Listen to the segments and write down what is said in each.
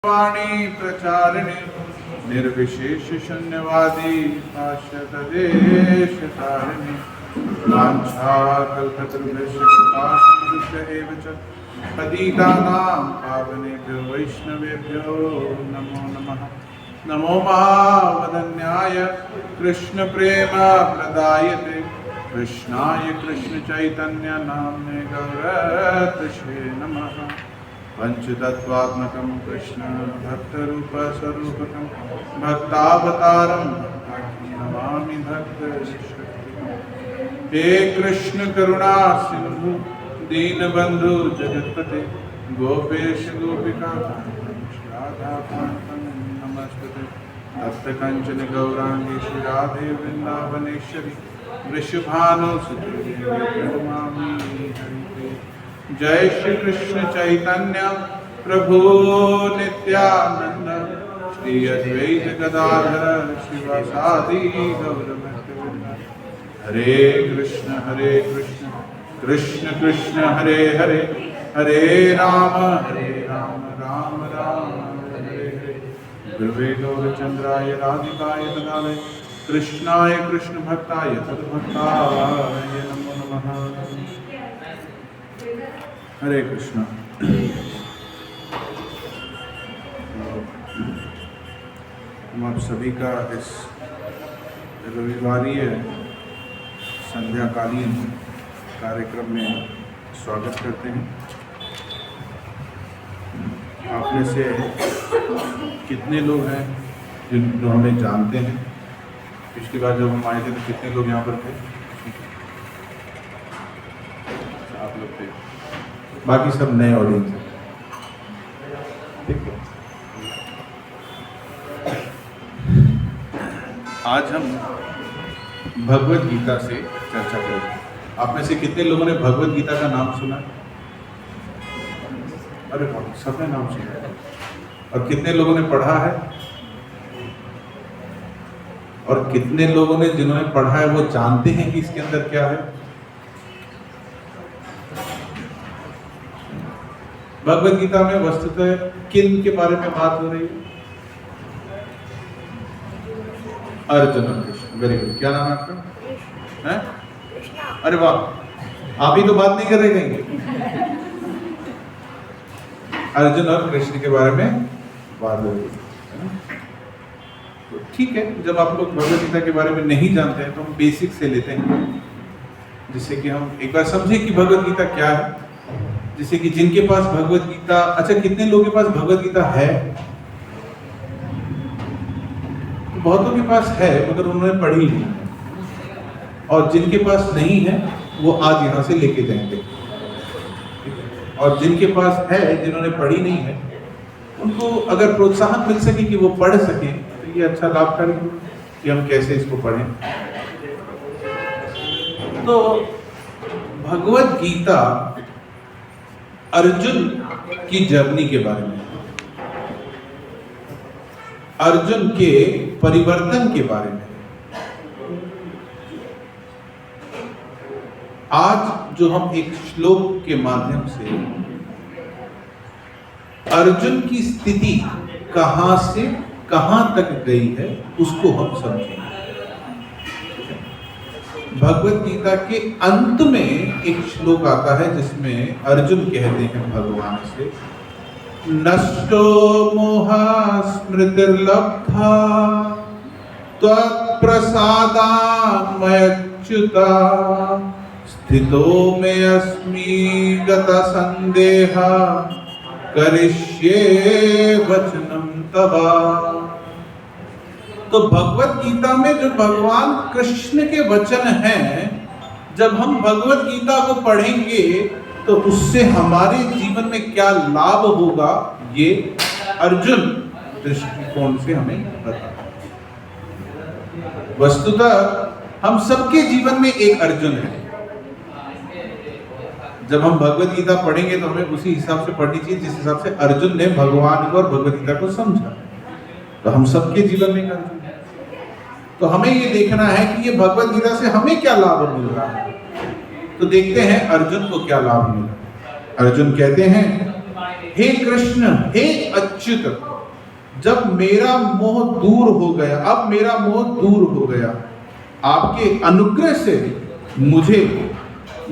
वाणी प्रचारिणे निर्विशेष शून्यवादी आश्रतदेशतारिणे वाञ्छाकल्पतरुभ्यश्च कृपासिन्धुभ्य एव च पतितानां पावनेभ्यो वैष्णवेभ्यो नमो नमः। नमो महावदन्याय कृष्णप्रेमप्रदायते कृष्णाय कृष्णचैतन्य नाम्ने गौरतसे नमः। पंचतत्वात्मकं कृष्ण भक्तरूपस्वरूपकं भक्तावतारं नमामि भक्तशक्तिकं। हे कृष्ण करुणा सिंधु दीनबंधु जगत्पते गोपेश गोपिका राधाकान्तं नमस्ते। तप्त कंचन गौरांगी श्री राधे वृंदावनेश्वरी वृषभानुसुते प्रणमामि हरिप्रिये। जय श्री कृष्ण चैतन्य प्रभु नित्यानंद श्री अद्वैत गदाधर शिवासादि गौरभक्तवृंद। हरे कृष्ण कृष्ण कृष्ण हरे हरे, हरे राम राम राम हरे हरे। गुरुवे गौरचंद्राय राधिकाय तदालय कृष्णाय कृष्ण भक्ताय तद्भक्ताय नमो नमः। हरे कृष्ण। हम आप सभी का इस रविवारीय संध्याकालीन कार्यक्रम में स्वागत करते हैं। आप में से कितने लोग हैं जो हमें जानते हैं? पिछली बार जब हम आए थे तो कितने लोग यहाँ पर थे? आप लोग थे, बाकी सब नए ऑडियंस हैं। ठीक है, आज हम भगवत गीता से चर्चा करेंगे। आप में से कितने लोगों ने भगवत गीता का नाम सुना? अरे सबने नाम सुना है। और कितने लोगों ने पढ़ा है? और कितने लोगों ने जिन्होंने पढ़ा है वो जानते हैं कि इसके अंदर क्या है? भगवत गीता में वस्तुतः किन के बारे में बात हो रही है? अर्जुन और कृष्ण। Very good. क्या नाम है आपका? हैं? अरे वाह, आप ही तो बात नहीं कर रहे कहेंगे। अर्जुन और कृष्ण के बारे में बात हो रही है ना? तो ठीक है, जब आप लोग भगवत गीता के बारे में नहीं जानते हैं तो हम बेसिक से लेते हैं, जिससे कि हम एक बार समझे कि भगवत गीता क्या है। जैसे कि जिनके पास भगवत गीता, अच्छा कितने लोगों के पास भगवत गीता है? तो बहुतों के पास है मगर उन्होंने पढ़ी नहीं है। और जिनके पास नहीं है वो आज यहाँ से लेके जाएंगे। और जिनके पास है, जिन्होंने पढ़ी नहीं है, उनको अगर प्रोत्साहन मिल सके कि वो पढ़ सके तो ये अच्छा लाभकारी है कि हम कैसे इसको पढ़ें। तो भगवत गीता अर्जुन की जर्नी के बारे में, अर्जुन के परिवर्तन के बारे में। आज जो हम एक श्लोक के माध्यम से अर्जुन की स्थिति कहां से कहां तक गई है उसको हम समझेंगे। भगवत गीता के अंत में एक श्लोक आता है जिसमें अर्जुन कहते हैं भगवान से, नष्टो मोहा स्मृतिर्लब्धा त्वत्प्रसादान्मयच्युता स्थितो मे अस्मि गता संदेहा करिष्ये वचनं तवा। तो भगवत गीता में जो भगवान कृष्ण के वचन हैं, जब हम भगवत गीता को पढ़ेंगे तो उससे हमारे जीवन में क्या लाभ होगा, ये अर्जुन दृष्टिकोण से हमें बताना। वस्तुतः हम सबके जीवन में एक अर्जुन है। जब हम भगवत गीता पढ़ेंगे तो हमें उसी हिसाब से पढ़नी चाहिए जिस हिसाब से अर्जुन ने भगवान को और भगवत गीता को समझा। तो हम सबके जीवन में एक अर्जुन है। तो हमें ये देखना है कि ये भगवत गीता से हमें क्या लाभ मिल रहा है। तो देखते हैं अर्जुन को क्या लाभ मिला। अर्जुन कहते हैं हे कृष्ण, हे अच्युत, जब मेरा मोह दूर हो गया, अब मेरा मोह दूर हो गया, आपके अनुग्रह से मुझे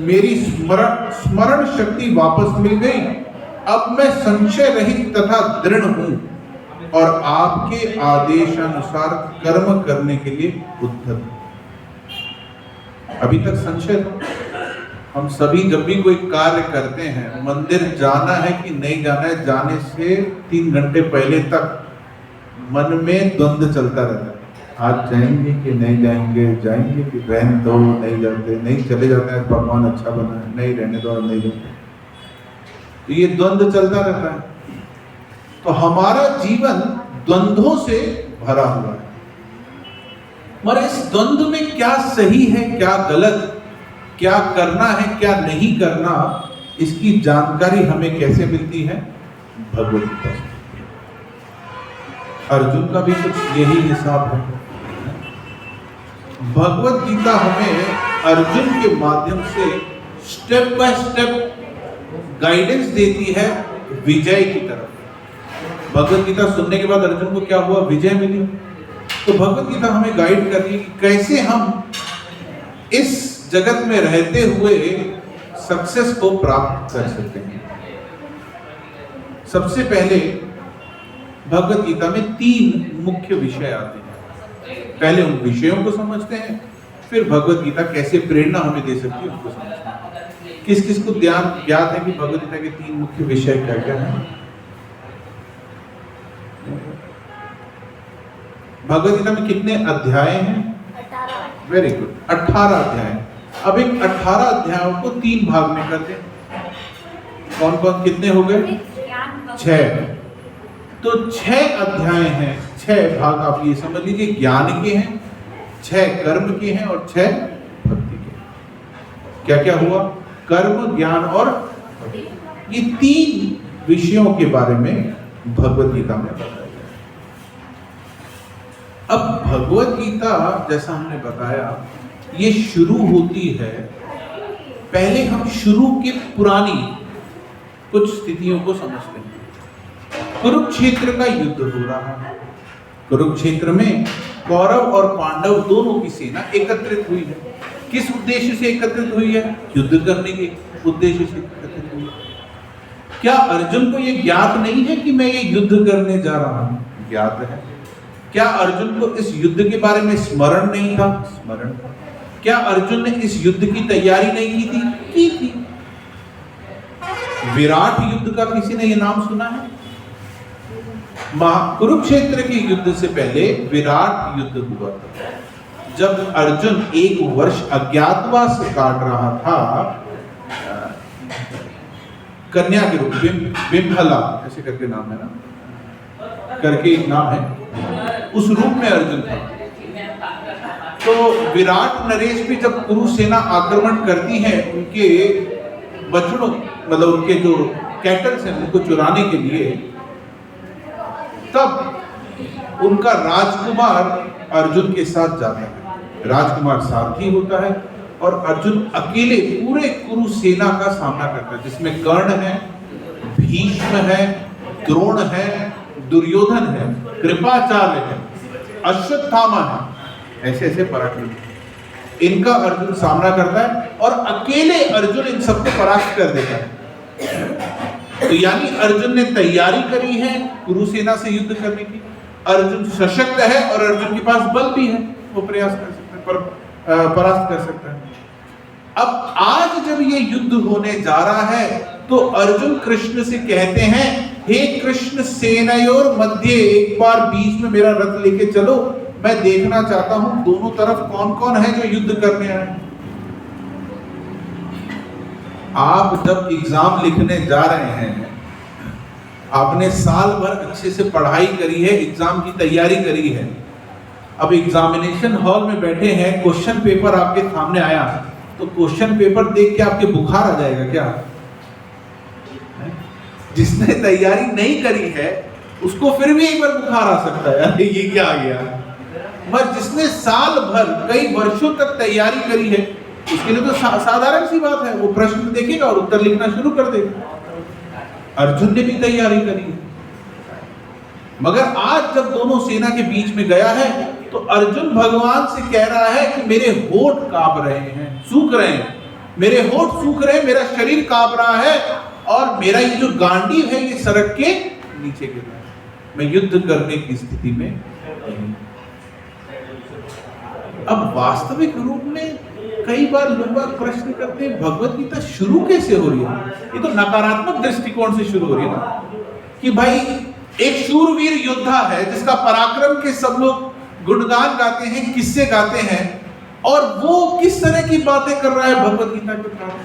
मेरी स्मरण शक्ति वापस मिल गई। अब मैं संशय रहित तथा दृढ़ हूं और आपके आदेशानुसार कर्म करने के लिए उद्धत हूं। अभी तक संशय था। हम सभी जब भी कोई कार्य करते हैं, मंदिर जाना है कि नहीं जाना है, जाने से 3 घंटे पहले तक मन में द्वंद्व चलता रहता है। आज जाएंगे कि नहीं जाएंगे, जाएंगे कि रहने दो, नहीं जाते, नहीं चले जाते हैं, भगवान अच्छा बना है, नहीं रहने दो, नहीं जाते, तो ये द्वंद्व चलता रहता है। तो हमारा जीवन द्वंद्वों से भरा हुआ है। मगर इस द्वंद्व में क्या सही है, क्या गलत, क्या करना है, क्या नहीं करना, इसकी जानकारी हमें कैसे मिलती है? भगवद गीता से। अर्जुन का भी कुछ यही हिसाब है। भगवद गीता हमें अर्जुन के माध्यम से स्टेप बाय स्टेप गाइडेंस देती है विजय की तरफ। भगवद गीता सुनने के बाद अर्जुन को क्या हुआ? विजय मिली। तो भगवद गीता हमें गाइड कर रही है कि कैसे हम इस जगत में रहते हुए सक्सेस को प्राप्त कर सकते हैं। सबसे पहले भगवद गीता में 3 मुख्य विषय आते हैं। पहले उन विषयों को समझते हैं, फिर भगवद गीता कैसे प्रेरणा हमें दे सकती है उसको समझते हैं। किस किस को ज्ञात है कि भगवद गीता के 3 मुख्य विषय क्या क्या है? भगवद गीता में कितने अध्याय हैं? 18। वेरी गुड, 18 अध्याय। अब इन 18 अध्यायों को 3 भाग में कर दें। कौन कौन कितने हो गए? 6। तो 6 अध्याय हैं, 6 भाग आप ये समझ लीजिए ज्ञान के हैं, 6 कर्म के हैं और 6 भक्ति के। क्या क्या हुआ? कर्म, ज्ञान और ये 3 विषयों के बारे में भगवद गीता में बताया गया। अब भगवद गीता जैसा हमने बताया ये शुरू होती है, पहले हम शुरू के पुरानी कुछ स्थितियों को समझते हैं। कुरुक्षेत्र का युद्ध हो रहा है। कुरुक्षेत्र में कौरव और पांडव दोनों की सेना एकत्रित हुई है। किस उद्देश्य से एकत्रित हुई है? युद्ध करने के उद्देश्य से एकत्रित हुई है। क्या अर्जुन को यह ज्ञात नहीं है कि मैं ये युद्ध करने जा रहा हूं? ज्ञात है। क्या अर्जुन को इस युद्ध के बारे में स्मरण नहीं था? स्मरण था। क्या अर्जुन ने इस युद्ध की तैयारी नहीं की थी? की थी। विराट युद्ध का किसी ने यह नाम सुना है? कुरुक्षेत्र के युद्ध से पहले विराट युद्ध हुआ था, जब अर्जुन 1 वर्ष अज्ञातवास काट रहा था कन्या के रूप में, बिम्हला ऐसे करके नाम है ना, करके एक नाम है, उस रूप में अर्जुन था। तो विराट नरेश पे जब कुरु सेना आक्रमण करती है उनके बछड़ों, मतलब उनके जो कैटल्स हैं उनको चुराने के लिए, तब उनका राजकुमार अर्जुन के साथ जाता है। राजकुमार सारथी होता है और अर्जुन अकेले पूरे कुरु सेना का सामना करता है, जिसमें कर्ण है, भीष्म है, द्रोण है, दुर्योधन है, कृपाचार्य है, अश्वत्थामा है, ऐसे ऐसे पराक्रमी। इनका अर्जुन सामना करता है और अकेले अर्जुन इन सबको परास्त कर देता है। तो यानी अर्जुन ने तैयारी करी है कुरु सेना से युद्ध करने की। अर्जुन सशक्त है और अर्जुन के पास बल भी है, वो प्रयास कर सकता है, परास्त कर सकता है। अब आज जब ये युद्ध होने जा रहा है तो अर्जुन कृष्ण से कहते हैं, हे कृष्ण, सेनयोर मध्य एक बार बीच में मेरा रथ लेके चलो, मैं देखना चाहता हूं दोनों तरफ कौन कौन है जो युद्ध करने आए। आप जब एग्जाम लिखने जा रहे हैं, आपने साल भर अच्छे से पढ़ाई करी है, एग्जाम की तैयारी करी है, अब एग्जामिनेशन हॉल में बैठे हैं, क्वेश्चन पेपर आपके सामने आया, तो क्वेश्चन पेपर देख के आपके बुखार आ जाएगा क्या? जिसने तैयारी नहीं करी है उसको फिर भी एक बार बुखार आ सकता है, अरे ये क्या आ गया। मगर जिसने साल भर कई वर्षों तक तैयारी करी है उसके लिए तो साधारण सी बात है, वो प्रश्न देखेगा और उत्तर लिखना शुरू कर देगा। अर्जुन ने भी तैयारी करी, मगर आज जब दोनों सेना के बीच में गया है तो अर्जुन भगवान से कह रहा है कि मेरे होठ कांप रहे हैं, सूख रहे हैं, मेरे होठ सूख रहे हैं, मेरा शरीर कांप रहा है और मेरा ये जो गांडीव है ये सड़क के नीचे गिर रहा है, मैं युद्ध करने की स्थिति में नहीं। अब वास्तविक रूप में कई बार लोग प्रश्न करते हैं भगवत गीता शुरू कैसे हो रही है? ये तो नकारात्मक दृष्टिकोण से शुरू हो रही है ना, कि भाई एक शूरवीर योद्धा है जिसका पराक्रम के सब लोग गुणगान गाते हैं, किस्से गाते हैं, और वो किस तरह की बातें कर रहा है भगवत गीता के कारण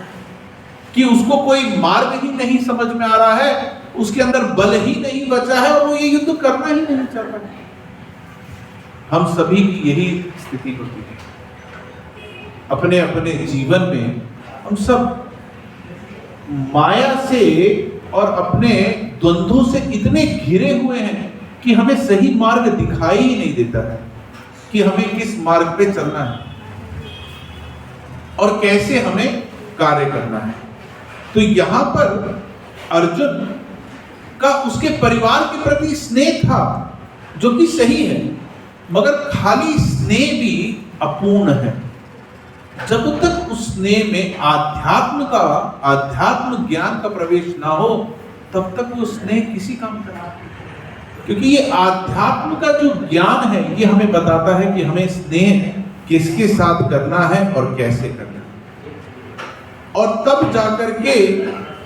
कि उसको कोई मार्ग ही नहीं समझ में आ रहा है, उसके अंदर बल ही नहीं बचा है और वो ये युद्ध करना ही नहीं चाहता। हम सभी की यही स्थिति होती है अपने अपने जीवन में। हम सब माया से और अपने द्वंद्वों से इतने घिरे हुए हैं कि हमें सही मार्ग दिखाई ही नहीं देता है कि हमें किस मार्ग पे चलना है और कैसे हमें कार्य करना है। तो यहां पर अर्जुन का उसके परिवार के प्रति स्नेह था जो कि सही है, मगर खाली स्नेह भी अपूर्ण है। जब तक उस स्नेह में आध्यात्म ज्ञान का प्रवेश ना हो तब तक वो स्नेह किसी काम का नहीं। क्योंकि ये आध्यात्म का जो ज्ञान है ये हमें बताता है कि हमें स्नेह किसके साथ करना है और कैसे करना है, और तब जाकर के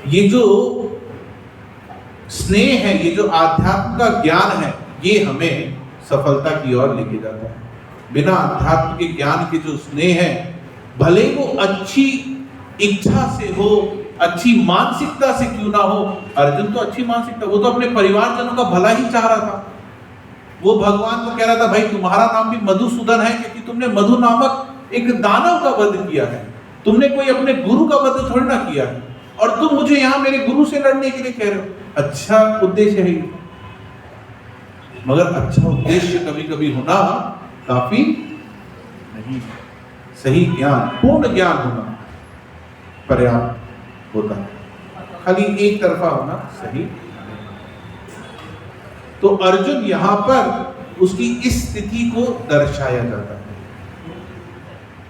ये जो स्नेह है, ये जो आध्यात्म का ज्ञान है, ये हमें सफलता की ओर लेके जाता है। बिना अध्यात्म के ज्ञान के जो स्नेह है, भले वो अच्छी इच्छा से हो, अच्छी मानसिकता से क्यों ना हो, अर्जुन तो अच्छी मानसिकता, वो तो अपने परिवारजनों का भला ही चाह रहा था। वो भगवान को कह रहा था भाई तुम्हारा नाम भी मधुसूदन है क्योंकि तुमने मधु नामक एक दानव का वध किया है, तुमने कोई अपने गुरु का वध थोड़ी ना किया है, और तुम मुझे यहाँ मेरे गुरु से लड़ने के लिए कह रहे हो। अच्छा उद्देश्य है ये, मगर अच्छा उद्देश्य कभी कभी होना काफी नहीं। सही ज्ञान, पूर्ण ज्ञान होना पर्याप्त होता है, खाली एक तरफा होना सही। तो अर्जुन यहां पर उसकी इस स्थिति को दर्शाया जाता है।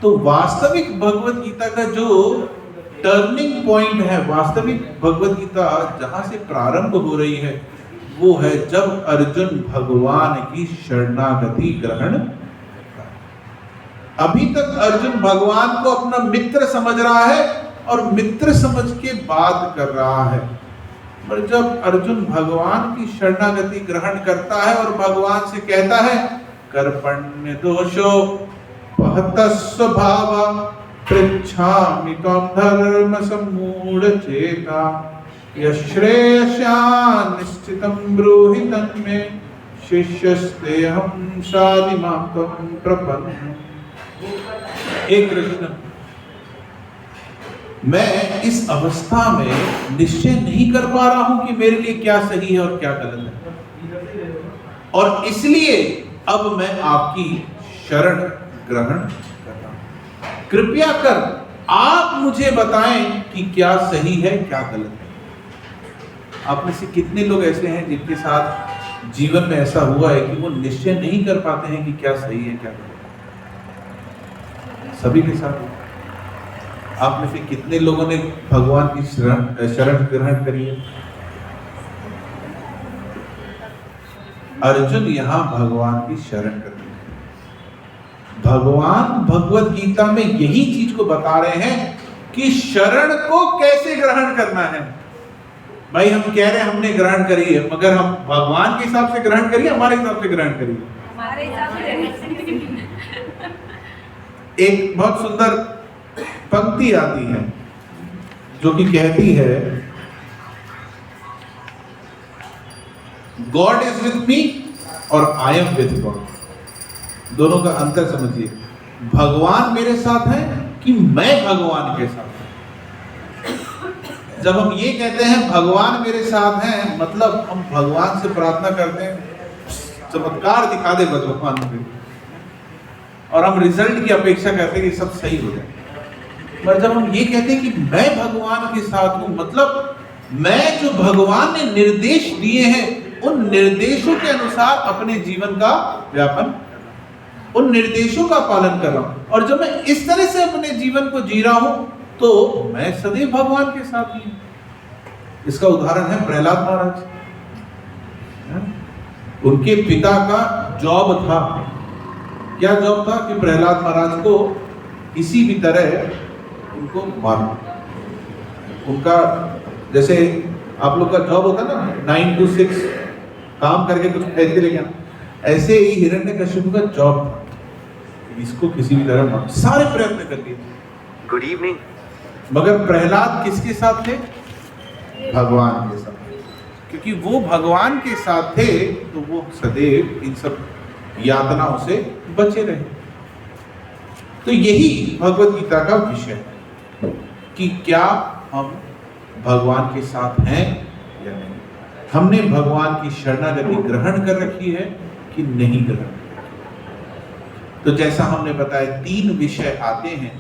तो वास्तविक भगवत गीता का जो टर्निंग पॉइंट है, वास्तविक भगवत गीता जहां से प्रारंभ हो रही है वो है जब अर्जुन भगवान की शरणागति ग्रहण। अभी तक अर्जुन भगवान को अपना मित्र समझ रहा है और मित्र समझ के बात कर रहा है, पर जब अर्जुन भगवान की शरणागति ग्रहण करता है और भगवान से कहता है कर्पण्य दोषो पहत स्वभावा पृच्छामि त्वं धर्म सम्मूढ़ चेता यश्रेयस्या निश्चितं ब्रूहि तन्मे शिष्यस्तेऽहं शाधिमां त्वं प्रपन्नः। हे कृष्ण, मैं इस अवस्था में निश्चय नहीं कर पा रहा हूं कि मेरे लिए क्या सही है और क्या गलत है, और इसलिए अब मैं आपकी शरण ग्रहण कर रहा हूं। कृपया कर आप मुझे बताएं कि क्या सही है क्या गलत है। आप में से कितने लोग ऐसे हैं जिनके साथ जीवन में ऐसा हुआ है कि वो निश्चय नहीं कर पाते हैं कि क्या सही है क्या गलत है? सभी के साथ। आप में से कितने लोगों ने भगवान की शरण ग्रहण करी है? अर्जुन यहां भगवान की शरण कर रहे हैं। भगवान भगवत गीता में यही चीज को बता रहे हैं कि शरण को कैसे ग्रहण करना है। भाई हम कह रहे हैं हमने ग्रहण करी है, मगर हम भगवान के हिसाब से ग्रहण करिए, हमारे हिसाब से ग्रहण करिए। हमारे हिसाब से एक बहुत सुंदर पंक्ति आती है जो कि कहती है गॉड इज विथ मी और आई एम विथ गॉड। दोनों का अंतर समझिए। भगवान मेरे साथ है कि मैं भगवान के साथ हूं। जब हम ये कहते हैं भगवान मेरे साथ हैं, मतलब हम भगवान से प्रार्थना करते हैं चमत्कार दिखा दे भगवान पे, और हम रिजल्ट की अपेक्षा करते हैं कि सब सही हो जाए। पर जब हम ये कहते हैं कि मैं भगवान के साथ हूं, मतलब मैं जो भगवान ने निर्देश दिए हैं उन निर्देशों के अनुसार अपने जीवन का व्यापन, उन निर्देशों का पालन कर रहा हूं। और जब मैं इस तरह से अपने जीवन को जी रहा हूं तो मैं सदैव भगवान के साथ ही हूं। इसका उदाहरण है प्रहलाद महाराज। उनके पिता का जॉब था, क्या जॉब था कि प्रहलाद महाराज को किसी भी तरह उनको मारना। उनका जैसे आप लोग का जॉब होता ना 9 to 6 काम करके कुछ खरीद के लेके आना, ऐसे ही हिरण्यकशिपु का जॉब था, इसको किसी भी तरह मार। सारे प्रयत्न कर लिए, गुड इवनिंग, मगर प्रहलाद किसके साथ थे? भगवान के साथ। क्योंकि वो भगवान के साथ थे तो वो सदैव इन सब यातनाओं से बचे रहे। तो यही भगवत गीता का विषय है कि क्या हम भगवान के साथ हैं या नहीं, हमने भगवान की शरणागति ग्रहण कर रखी है कि नहीं ग्रहण। तो जैसा हमने बताया 3 विषय आते हैं,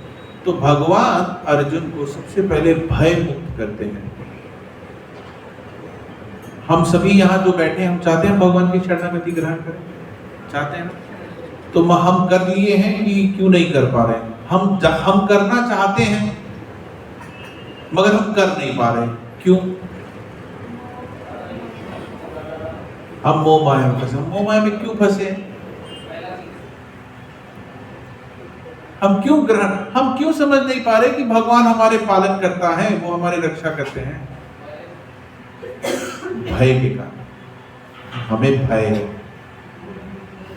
तो भगवान अर्जुन को सबसे पहले भय मुक्त करते हैं। हम सभी यहाँ जो बैठे हैं, हम चाहते हैं भगवान की शरणागति ग्रहण करें, चाहते हैं ना? तो हम कर लिए हैं कि क्यों नहीं कर पा रहे हैं? हम करना चाहते हैं मगर हम कर नहीं पा रहे, क्यों? हम मोह माया में फंसे। मोह माया में क्यों फंसे? हम क्यों समझ नहीं पा रहे कि भगवान हमारे पालन करता है, वो हमारी रक्षा करते हैं? भय के कारण। हमें भय है।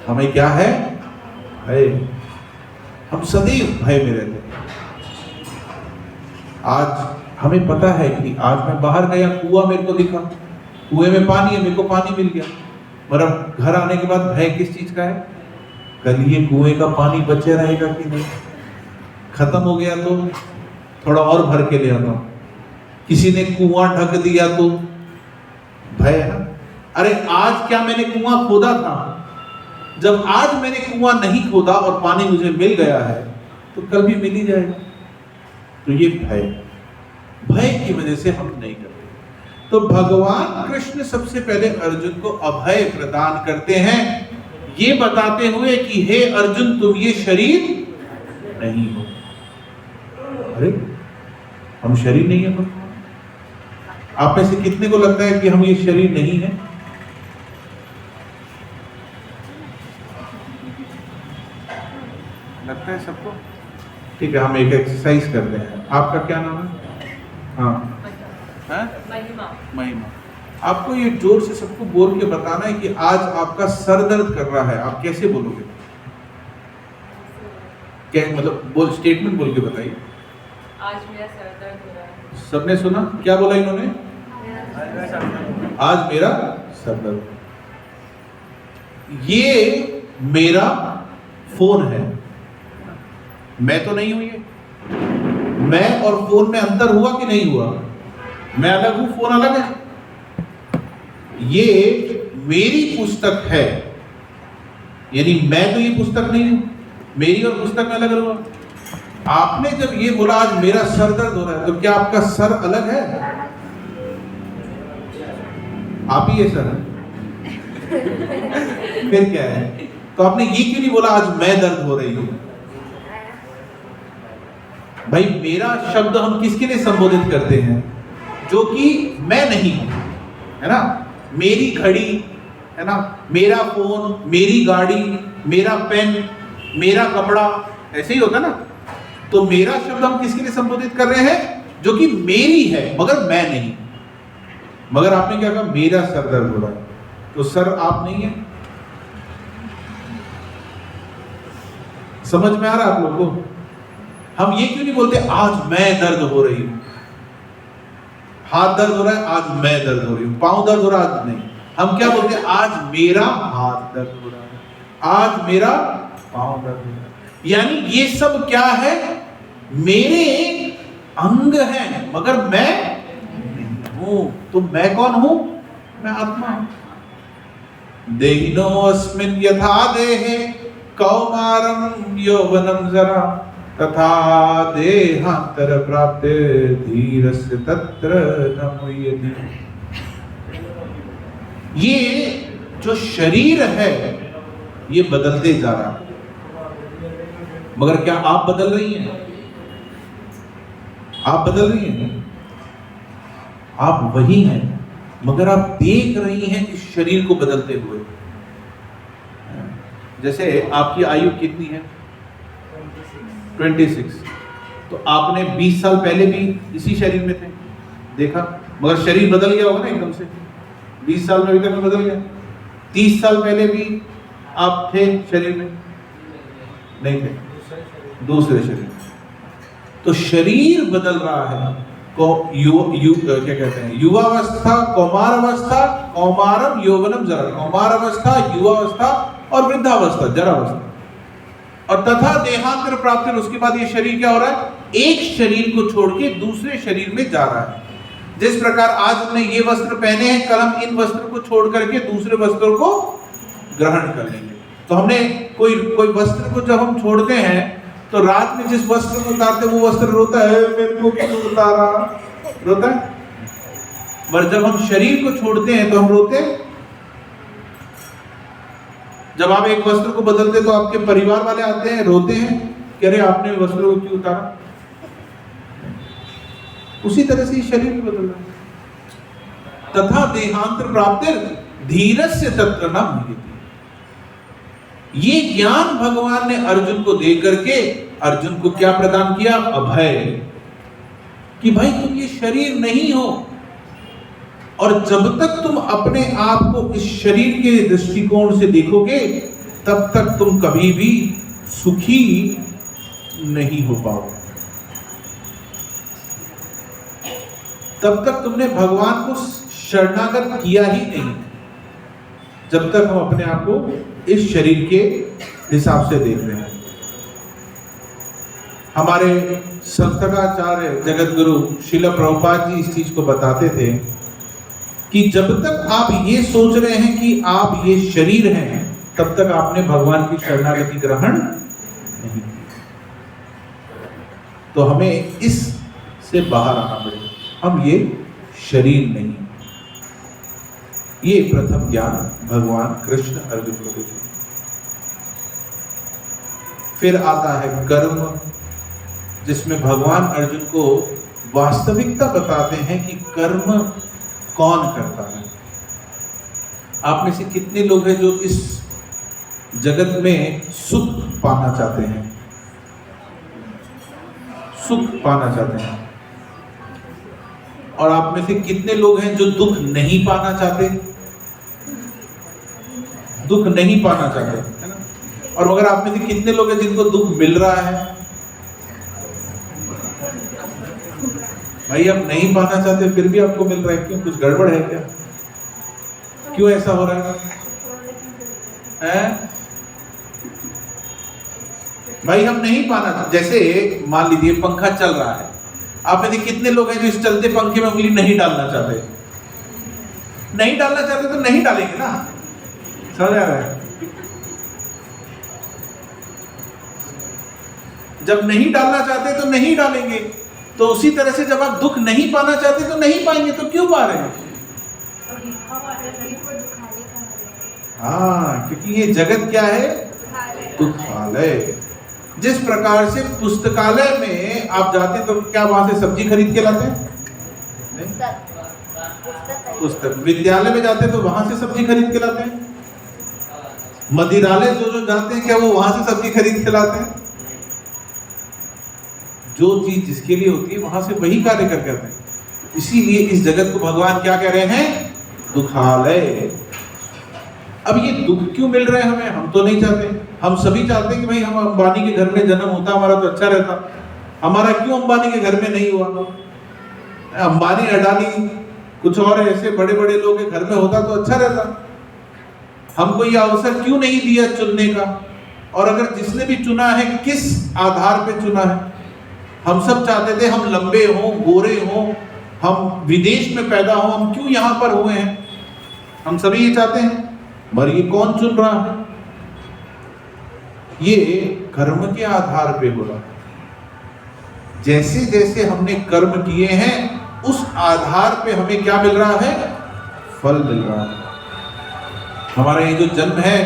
हमें क्या है? भय। हम सदैव भय में रहते हैं। आज हमें पता है कि आज मैं बाहर गया, कुआं मेरे को दिखा, कुएं में पानी है, मेरे को पानी मिल गया, मगर घर आने के बाद भय किस चीज का है? कल ये कुएं का पानी बचे रहेगा कि नहीं, खत्म हो गया तो थोड़ा और भर के ले आता हूं, किसी ने कुआं ढक दिया तो भय है ना। अरे आज क्या मैंने कुआं खोदा था? जब आज मैंने कुआं नहीं खोदा और पानी मुझे मिल गया है तो कल भी मिल ही जाएगा। तो ये भय की वजह से हम नहीं करते। तो भगवान कृष्ण सबसे पहले अर्जुन को अभय प्रदान करते हैं, ये बताते हुए कि हे अर्जुन, तुम ये शरीर नहीं हो। अरे हम शरीर नहीं है? आप में से कितने को लगता है कि हम ये शरीर नहीं है? लगता है सबको? ठीक है, हम एक एक्सरसाइज करते हैं। आपका क्या नाम है? हाँ, महिमा। आपको ये जोर से सबको बोल के बताना है कि आज आपका सर दर्द कर रहा है। आप कैसे बोलोगे? क्या मतलब स्टेटमेंट बोल के बताइए। आज मेरा सर दर्द हो रहा है। सबने सुना? क्या बोला इन्होंने? आज मेरा सर दर्द। ये मेरा फोन है, मैं तो नहीं हूं। ये मैं और फोन में अंतर हुआ कि नहीं हुआ? मैं अलग हूं, फोन अलग है। ये मेरी पुस्तक है, यानी मैं तो ये पुस्तक नहीं हूं, मेरी और पुस्तक में अलग हुआ। आपने जब ये बोला आज मेरा सर दर्द हो रहा है, तो क्या आपका सर अलग है? आप ही है सर? फिर क्या है? तो आपने ये क्यों नहीं बोला आज मैं दर्द हो रही हूं? भाई, मेरा शब्द हम किसके लिए संबोधित करते हैं? जो कि मैं नहीं हूं, है ना? मेरी घड़ी, है ना, मेरा फोन, मेरी गाड़ी, मेरा पेन, मेरा कपड़ा, ऐसे ही होता ना। तो मेरा शब्द हम किसके लिए संबोधित कर रहे हैं? जो कि मेरी है मगर मैं नहीं। मगर आपने क्या कहा? मेरा सर दर्द हो रहा है। तो सर आप नहीं है। समझ में आ रहा है आप लोगों को? हम ये क्यों नहीं बोलते आज मैं दर्द हो रही हूं? हाथ दर्द हो रहा है, आज मैं दर्द हो रही हूं। पांव दर्द हो रहा है, आज नहीं। हम क्या बोलते हैं? आज मेरा हाथ दर्द हो रहा है, आज मेरा पांव दर्द हो रहा है। यानी ये सब क्या है? मेरे अंग हैं मगर मैं नहीं हूं। तो मैं कौन हूं? मैं आत्मा हूं। देहिनो अस्मिन् यथा देहे कौमारं यौवनं जरा तथा देहांतर प्राप्ते धीरस्य तत्र न मुह्यति। ये जो शरीर है ये बदलते जा रहा है, मगर क्या आप बदल रही हैं? आप बदल रही हैं? आप वही हैं, मगर आप देख रही हैं इस शरीर को बदलते हुए। जैसे आपकी आयु कितनी है? 26। तो आपने 20 साल पहले भी इसी शरीर में थे, देखा, मगर शरीर बदल गया होगा ना एकदम से। 20 साल में अभी तक बदल गया। 30 साल पहले भी आप थे शरीर में? नहीं थे, दूसरे शरीर। तो शरीर बदल रहा है। क्या कहते हैं? युवावस्था, कौमारावस्था, कौमारम, यौवनम, जरा। कौमारावस्था, युवावस्था और वृद्धावस्था, जरावस्था। और तथा देहांतर प्राप्ति, उसके बाद ये शरीर क्या हो रहा है? एक शरीर को छोड़ के दूसरे शरीर में जा रहा है। जिस प्रकार आज हमने ये वस्त्र पहने हैं, कल हम इन वस्त्र को छोड़ करके दूसरे वस्त्रों को ग्रहण कर लेंगे। तो हमने कोई वस्त्र को जब हम छोड़ते हैं तो रात में जिस वस्त्र को उतारते वो वस्त्र रोता है, मेरे को क्यों उतारा, रोता है। पर जब हम शरीर को छोड़ते हैं तो हम रोते हैं। जब आप एक वस्त्र को बदलते तो आपके परिवार वाले आते हैं, रोते हैं कि अरे आपने वस्त्र को क्यों उतारा। उसी तरह से शरीर भी बदल रहा है। तथा देहांतर प्राप्तिर धीरस्य तत्र न मुह्यति। ये ज्ञान भगवान ने अर्जुन को दे करके अर्जुन को क्या प्रदान किया? अभय, कि भाई तुम ये शरीर नहीं हो, और जब तक तुम अपने आप को इस शरीर के दृष्टिकोण से देखोगे तब तक तुम कभी भी सुखी नहीं हो पाओगे। तब तक तुमने भगवान को शरणागत किया ही नहीं, जब तक हम अपने आप को इस शरीर के हिसाब से देख रहे हैं। हमारे संस्थाचार्य जगत गुरु श्रील प्रभुपाद जी इस चीज को बताते थे कि जब तक आप ये सोच रहे हैं कि आप ये शरीर हैं, तब तक आपने भगवान की शरणागति ग्रहण नहीं की। तो हमें इस से बाहर आना पड़ेगा, हम ये शरीर नहीं। ये प्रथम ज्ञान भगवान कृष्ण अर्जुन को देते। फिर आता है कर्म, जिसमें भगवान अर्जुन को वास्तविकता बताते हैं कि कर्म कौन करता है। आप में से कितने लोग हैं जो इस जगत में सुख पाना चाहते हैं? सुख पाना चाहते हैं। और आप में से कितने लोग हैं जो दुख नहीं पाना चाहते? दुख नहीं पाना चाहते, है ना? और मगर आप में से कितने लोग हैं जिनको दुख मिल रहा है? भाई आप नहीं पाना चाहते फिर भी आपको मिल रहा है, क्यों? कुछ गड़बड़ है क्या? क्यों ऐसा हो रहा है? भाई हम नहीं पाना, जैसे मान लीजिए पंखा चल रहा है, आप में से कितने लोग हैं जो इस चलते पंखे में उंगली नहीं डालना चाहते? नहीं डालना चाहते तो नहीं डालेंगे ना, समझ आ रहा है? जब नहीं डालना चाहते तो नहीं डालेंगे। तो उसी तरह से जब आप दुख नहीं पाना चाहते तो नहीं पाएंगे, तो क्यों पा रहे हैं? हाँ, क्योंकि ये जगत क्या है? दुखालय। जिस प्रकार से पुस्तकालय में आप जाते तो क्या वहां से सब्जी खरीद के लाते हैं? नहीं। पुस्तक। विद्यालय में जाते तो वहां से सब्जी खरीद के लाते हैं। मदिरालय जो जाते हैं, क्या वो वहां से सब्जी खरीद के लाते हैं? जो चीज जिसके लिए होती है वहां से वही कार्य करके आते हैं। इसीलिए इस जगत को भगवान क्या कह रहे हैं? दुखालय। अब ये दुख क्यों मिल रहा है हमें? हम तो नहीं चाहते। हम सभी चाहते हैं कि भाई हम अंबानी के घर में जन्म होता हमारा तो अच्छा रहता। हमारा क्यों अंबानी के घर में नहीं हुआ? अंबानी, अडानी, कुछ और ऐसे बड़े बड़े लोग के घर में होता तो अच्छा रहता। हमको ये अवसर क्यों नहीं दिया चुनने का? और अगर जिसने भी चुना है, किस आधार पे चुना है? हम सब चाहते थे हम लंबे हों, गोरे हों, हम विदेश में पैदा हों, हम क्यों यहाँ पर हुए हैं? हम सभी ये चाहते हैं, मगर ये कौन चुन रहा है? ये कर्म के आधार पे हो रहा है। जैसे जैसे हमने कर्म किए हैं उस आधार पे हमें क्या मिल रहा है? फल मिल रहा है। हमारा ये जो जन्म है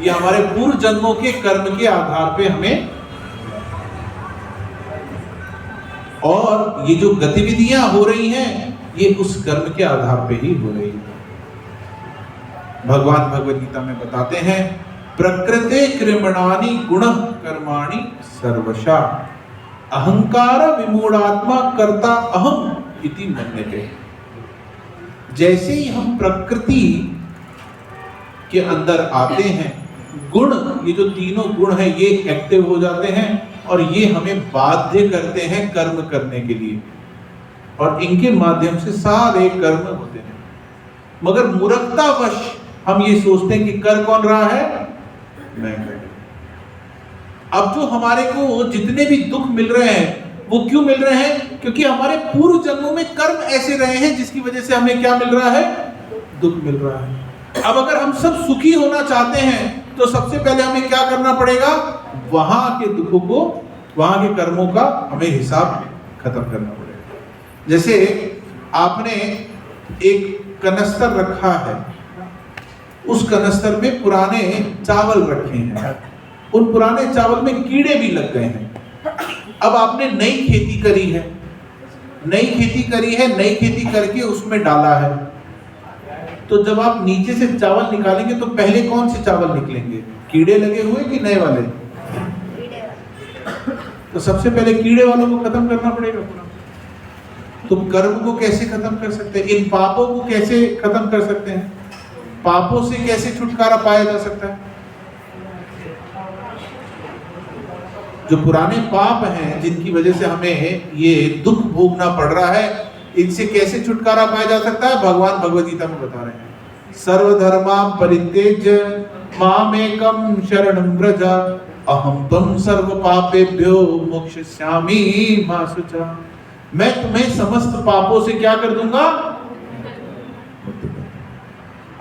ये हमारे पूर्व जन्मों के कर्म के आधार पे हमें, और ये जो गतिविधियां हो रही हैं ये उस कर्म के आधार पे ही हो रही है। भगवान भगवद गीता में बताते हैं, प्रकृते कृमणानि गुणः कर्माणि सर्वशा अहंकार विमूढ़ात्मा कर्ता अहम इति मन्यते। जैसे ही हम प्रकृति के अंदर आते हैं, गुण, ये जो तीनों गुण हैं ये एक्टिव हो जाते हैं और ये हमें बाध्य करते हैं कर्म करने के लिए, और इनके माध्यम से सारे कर्म होते हैं। मगर मूर्खतावश हम ये सोचते हैं कि कर कौन रहा है? मैं कर। अब जो हमारे को जितने भी दुख मिल रहे हैं वो क्यों मिल रहे हैं? क्योंकि हमारे पूर्व जन्मों में कर्म ऐसे रहे हैं जिसकी वजह से हमें क्या मिल रहा है? दुख मिल रहा है। अब अगर हम सब सुखी होना चाहते हैं तो सबसे पहले हमें क्या करना पड़ेगा? वहां के दुखों को, वहां के कर्मों का हमें हिसाब खत्म करना पड़ेगा। जैसे आपने एक कनस्तर रखा है, उस कनस्तर में पुराने चावल रखे हैं, उन पुराने चावल में कीड़े भी लग गए हैं। अब आपने नई खेती करी है, नई खेती करके उसमें डाला है, तो जब आप नीचे से चावल निकालेंगे तो पहले कौन से चावल निकलेंगे? कीड़े लगे हुए कि नए वाले? तो सबसे पहले कीड़े वालों को खत्म करना पड़ेगा पूरा। तो कर्म को कैसे खत्म कर सकते हैं? इन पापों को कैसे खत्म कर सकते हैं? पापों से कैसे छुटकारा पाया जा सकता है? जो पुराने पाप हैं जिनकी वजह से हमें ये दुख भोगना पड़ रहा है, इनसे कैसे छुटकारा पाया जा सकता है? भगवान भगवद गीता में बता रहे हैं, सर्वधर्मां परित्यज्य मामेकं शरणं व्रज अहं त्वं सर्व पापेभ्यो मोक्षयिष्यामि मा शुचा। मैं तुम्हें समस्त पापों से क्या कर दूंगा?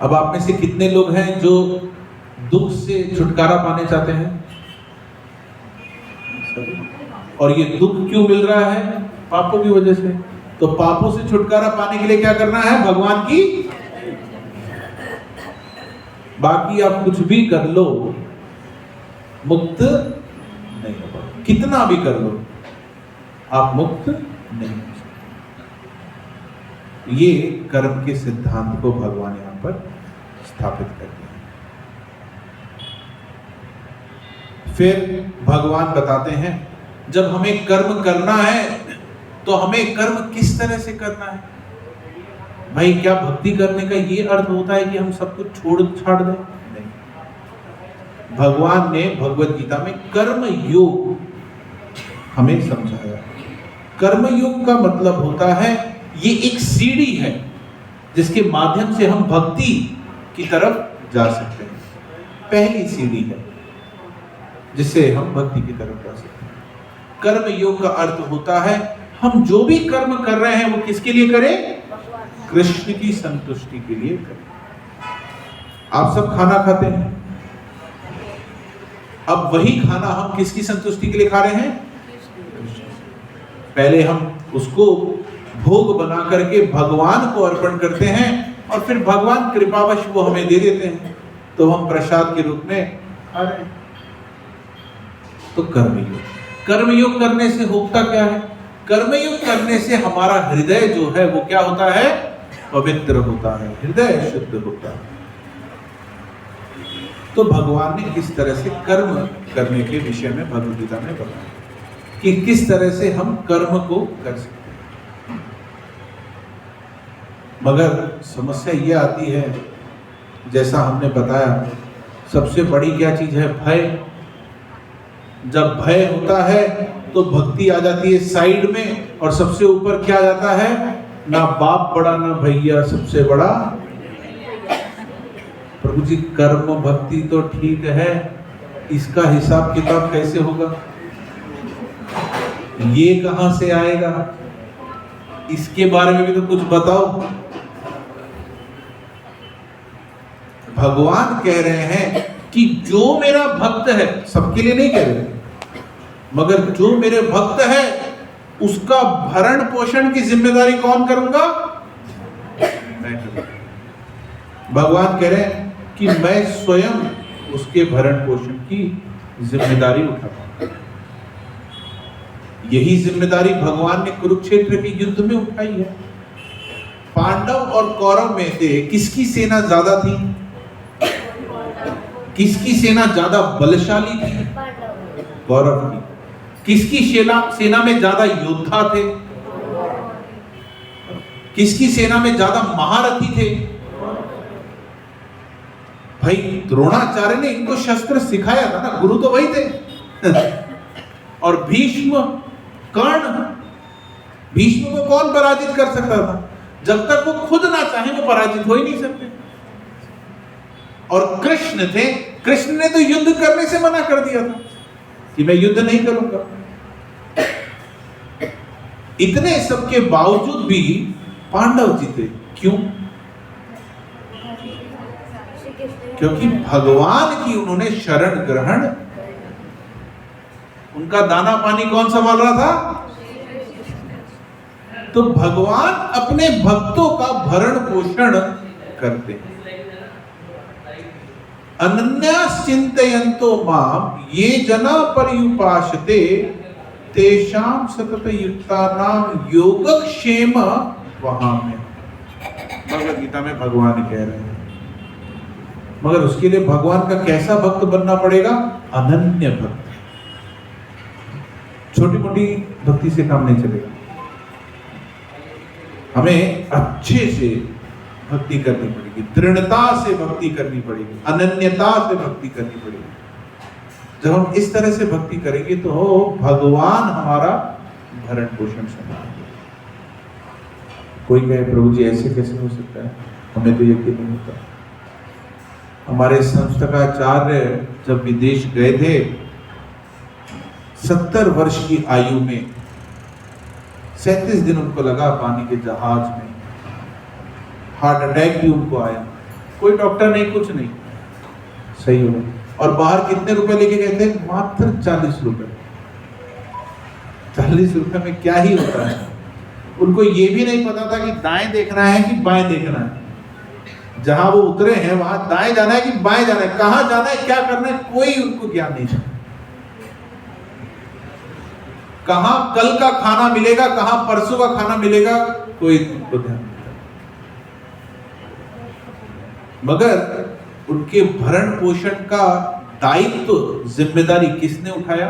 अब आप में से कितने लोग हैं जो दुख से छुटकारा पाने चाहते हैं? और ये दुख क्यों मिल रहा है? पापों की वजह से। तो पापों से छुटकारा पाने के लिए क्या करना है? भगवान की, बाकी आप कुछ भी कर लो मुक्त नहीं हो पाओगे, कितना भी कर लो आप मुक्त नहीं हो सकते। ये कर्म के सिद्धांत को भगवान यहां पर स्थापित करते हैं। फिर भगवान बताते हैं, जब हमें कर्म करना है तो हमें कर्म किस तरह से करना है? भाई क्या भक्ति करने का ये अर्थ होता है कि हम सब कुछ छोड़ छाड़ दें? नहीं। भगवान ने भगवद गीता में कर्म योग हमें समझाया। कर्म योग का मतलब होता है ये एक सीढ़ी है जिसके माध्यम से हम भक्ति की तरफ जा सकते हैं। पहली सीढ़ी है जिससे हम भक्ति की तरफ जा सकते हैं। कर्म योग का अर्थ होता है हम जो भी कर्म कर रहे हैं वो किसके लिए करें? कृष्ण की संतुष्टि के लिए करें। आप सब खाना खाते हैं, अब वही खाना हम किसकी संतुष्टि के लिए खा रहे हैं? पहले हम उसको भोग बना करके भगवान को अर्पण करते हैं और फिर भगवान कृपावश वो हमें दे देते हैं, तो हम प्रसाद के रूप में खा रहे हैं। तो कर्मयोग करने से होता क्या है? कर्मयोग करने से हमारा हृदय जो है वो क्या होता है? पवित्र होता है, हृदय शुद्ध होता है। तो भगवान ने किस तरह से कर्म करने के विषय में भगवद गीता में बताया कि किस तरह से हम कर्म को कर सकते हैं। मगर समस्या ये आती है, जैसा हमने बताया, सबसे बड़ी क्या चीज है? भय। जब भय होता है तो भक्ति आ जाती है साइड में, और सबसे ऊपर क्या आ जाता है? ना बाप बड़ा ना भैया, सबसे बड़ा प्रभु जी। कर्म भक्ति तो ठीक है, इसका हिसाब किताब कैसे होगा? ये कहां से आएगा? इसके बारे में भी तो कुछ बताओ। भगवान कह रहे हैं कि जो मेरा भक्त है, सबके लिए नहीं कह रहे, मगर जो मेरे भक्त है उसका भरण पोषण की जिम्मेदारी कौन करूंगा? मैं करूंगा। भगवान कह रहे हैं कि मैं स्वयं उसके भरण पोषण की जिम्मेदारी उठाऊंगा। यही जिम्मेदारी भगवान ने कुरुक्षेत्र के युद्ध में उठाई है। पांडव और कौरव में से किसकी सेना ज्यादा थी? किसकी सेना ज्यादा बलशाली थी? कौरव की। किसकी सेना में ज्यादा योद्धा थे? किसकी सेना में ज्यादा महारथी थे? भाई द्रोणाचार्य ने इनको शस्त्र सिखाया था ना, गुरु तो वही थे। और भीष्म, कर्ण, भीष्म को कौन पराजित कर सकता था? जब तक वो खुद ना चाहे वो पराजित हो ही नहीं सकते। और कृष्ण थे, कृष्ण ने तो युद्ध करने से मना कर दिया था कि मैं युद्ध नहीं करूंगा। इतने सबके बावजूद भी पांडव जीते। क्यों? क्योंकि भगवान की उन्होंने शरण ग्रहण। उनका दाना पानी कौन संभाल रहा था? तो भगवान अपने भक्तों का भरण पोषण करते हैं। अनन्यास चिंतयन्तो माम ये जना पर्युपासते तेषां सतत युक्तानां योगक्षेम वहां में। भगवद गीता में भगवान कह रहे हैं। मगर उसके लिए भगवान का कैसा भक्त बनना पड़ेगा? अनन्य भक्त। छोटी मोटी भक्ति से काम नहीं चलेगा। हमें अच्छे से भक्ति करनी पड़ेगी, दृढ़ता से भक्ति करनी पड़ेगी, अनन्यता से भक्ति करनी पड़ेगी। जब हम इस तरह से भक्ति करेंगे तो भगवान हमारा भरण पोषण संभालेंगे। कोई कहे प्रभु जी ऐसे कैसे हो सकता है? हमें तो यकीन नहीं होता। हमारे संस्थाचार्य जब विदेश गए थे, 70 वर्ष की आयु में 37 दिन उनको लगा पानी के जहाज में। हार्ट अटैक भी उनको आया। कोई डॉक्टर नहीं, कुछ नहीं, सही हो गया। और बाहर कितने रुपए लेके गए थे? मात्र 40 रुपए। 40 रुपए में क्या ही होता है। उनको ये भी नहीं पता था कि दाएं देखना है कि बाएं देखना है। जहां वो उतरे हैं वहां दाएं जाना है कि बाएं जाना है, कहां जाना है, क्या करना है, कोई उनको ज्ञान नहीं था। कहां कल का खाना मिलेगा, कहां परसों का खाना मिलेगा, कोई उनको ध्यान नहीं था। मगर उनके भरण पोषण का दायित्व, जिम्मेदारी किसने उठाया?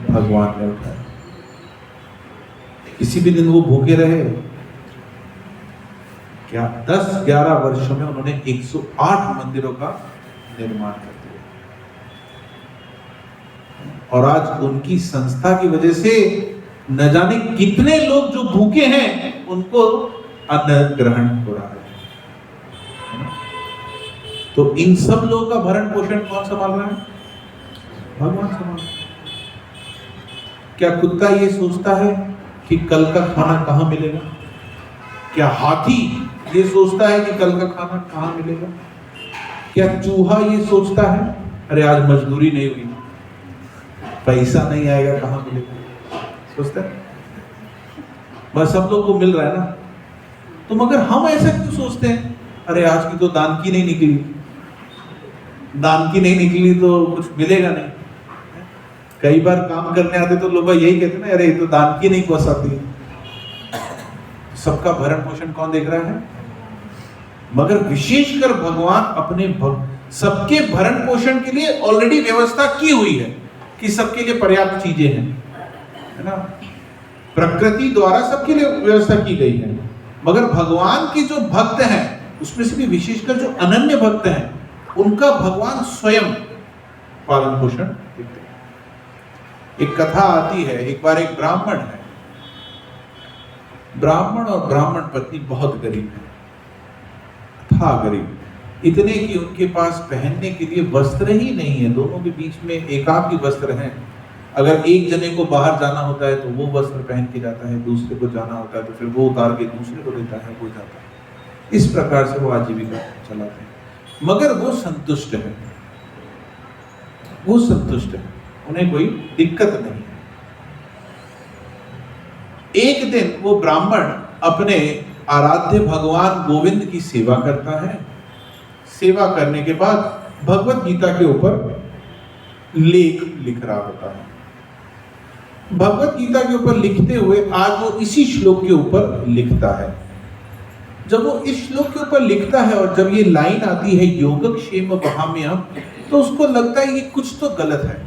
भगवान ने उठाया। किसी भी दिन वो भूखे रहे क्या? 10-11 वर्षों में उन्होंने 108 मंदिरों का निर्माण कर दिया। और आज उनकी संस्था की वजह से न जाने कितने लोग जो भूखे हैं उनको अन्न ग्रहण हो रहा है। तो इन सब लोगों का भरण पोषण कौन संभाल रहा है? भगवान संभाल रहा है। क्या कुत्ता ये सोचता है कि कल का खाना कहां मिलेगा? क्या हाथी ये सोचता है कि कल का खाना कहां मिलेगा? क्या चूहा ये सोचता है अरे आज मजदूरी नहीं हुई, पैसा नहीं आएगा, कहां मिलेगा? सोचता है? बस सब लोग को मिल रहा है ना। तो मगर हम ऐसा क्यों सोचते हैं? अरे आज की तो दान की नहीं निकली, दान की नहीं निकली तो कुछ मिलेगा नहीं। कई बार काम करने आते तो लोग यही कहते ना, अरे ये तो दान की नहीं पहुंचाती। सबका भरण पोषण कौन देख रहा है? मगर विशेषकर भगवान अपने सबके भरण पोषण के लिए ऑलरेडी व्यवस्था की हुई है कि सबके लिए पर्याप्त चीजें हैं, है ना। प्रकृति द्वारा सबके लिए व्यवस्था की गई है। मगर भगवान के जो भक्त हैं उसमें से भी विशेषकर जो अनन्य भक्त हैं उनका भगवान स्वयं पालन पोषण देखते हैं। एक कथा आती है, एक बार एक ब्राह्मण है, ब्राह्मण और ब्राह्मण पत्नी बहुत गरीब है, था गरीब, इतने कि उनके पास पहनने के लिए वस्त्र ही नहीं है। दोनों के बीच में एकाक ही वस्त्र हैं। अगर एक जने को बाहर जाना होता है तो वो वस्त्र पहन के जाता है, दूसरे को जाना होता है तो फिर वो उतार के दूसरे को देता है, वो जाता है। इस प्रकार से वो आजीविका चलाते हैं। मगर वो संतुष्ट है, वो संतुष्ट है, उन्हें कोई दिक्कत नहीं है। एक दिन वो ब्राह्मण अपने आराध्य भगवान गोविंद की सेवा करता है। सेवा करने के बाद भगवत गीता के ऊपर लेख लिख रहा होता है। भगवत गीता के ऊपर लिखते हुए आज वो इसी श्लोक के ऊपर लिखता है। जब वो इस श्लोक के ऊपर लिखता है और जब ये लाइन आती है योगक्षेम वहाम्यहम्, तो उसको लगता है ये कुछ तो गलत है।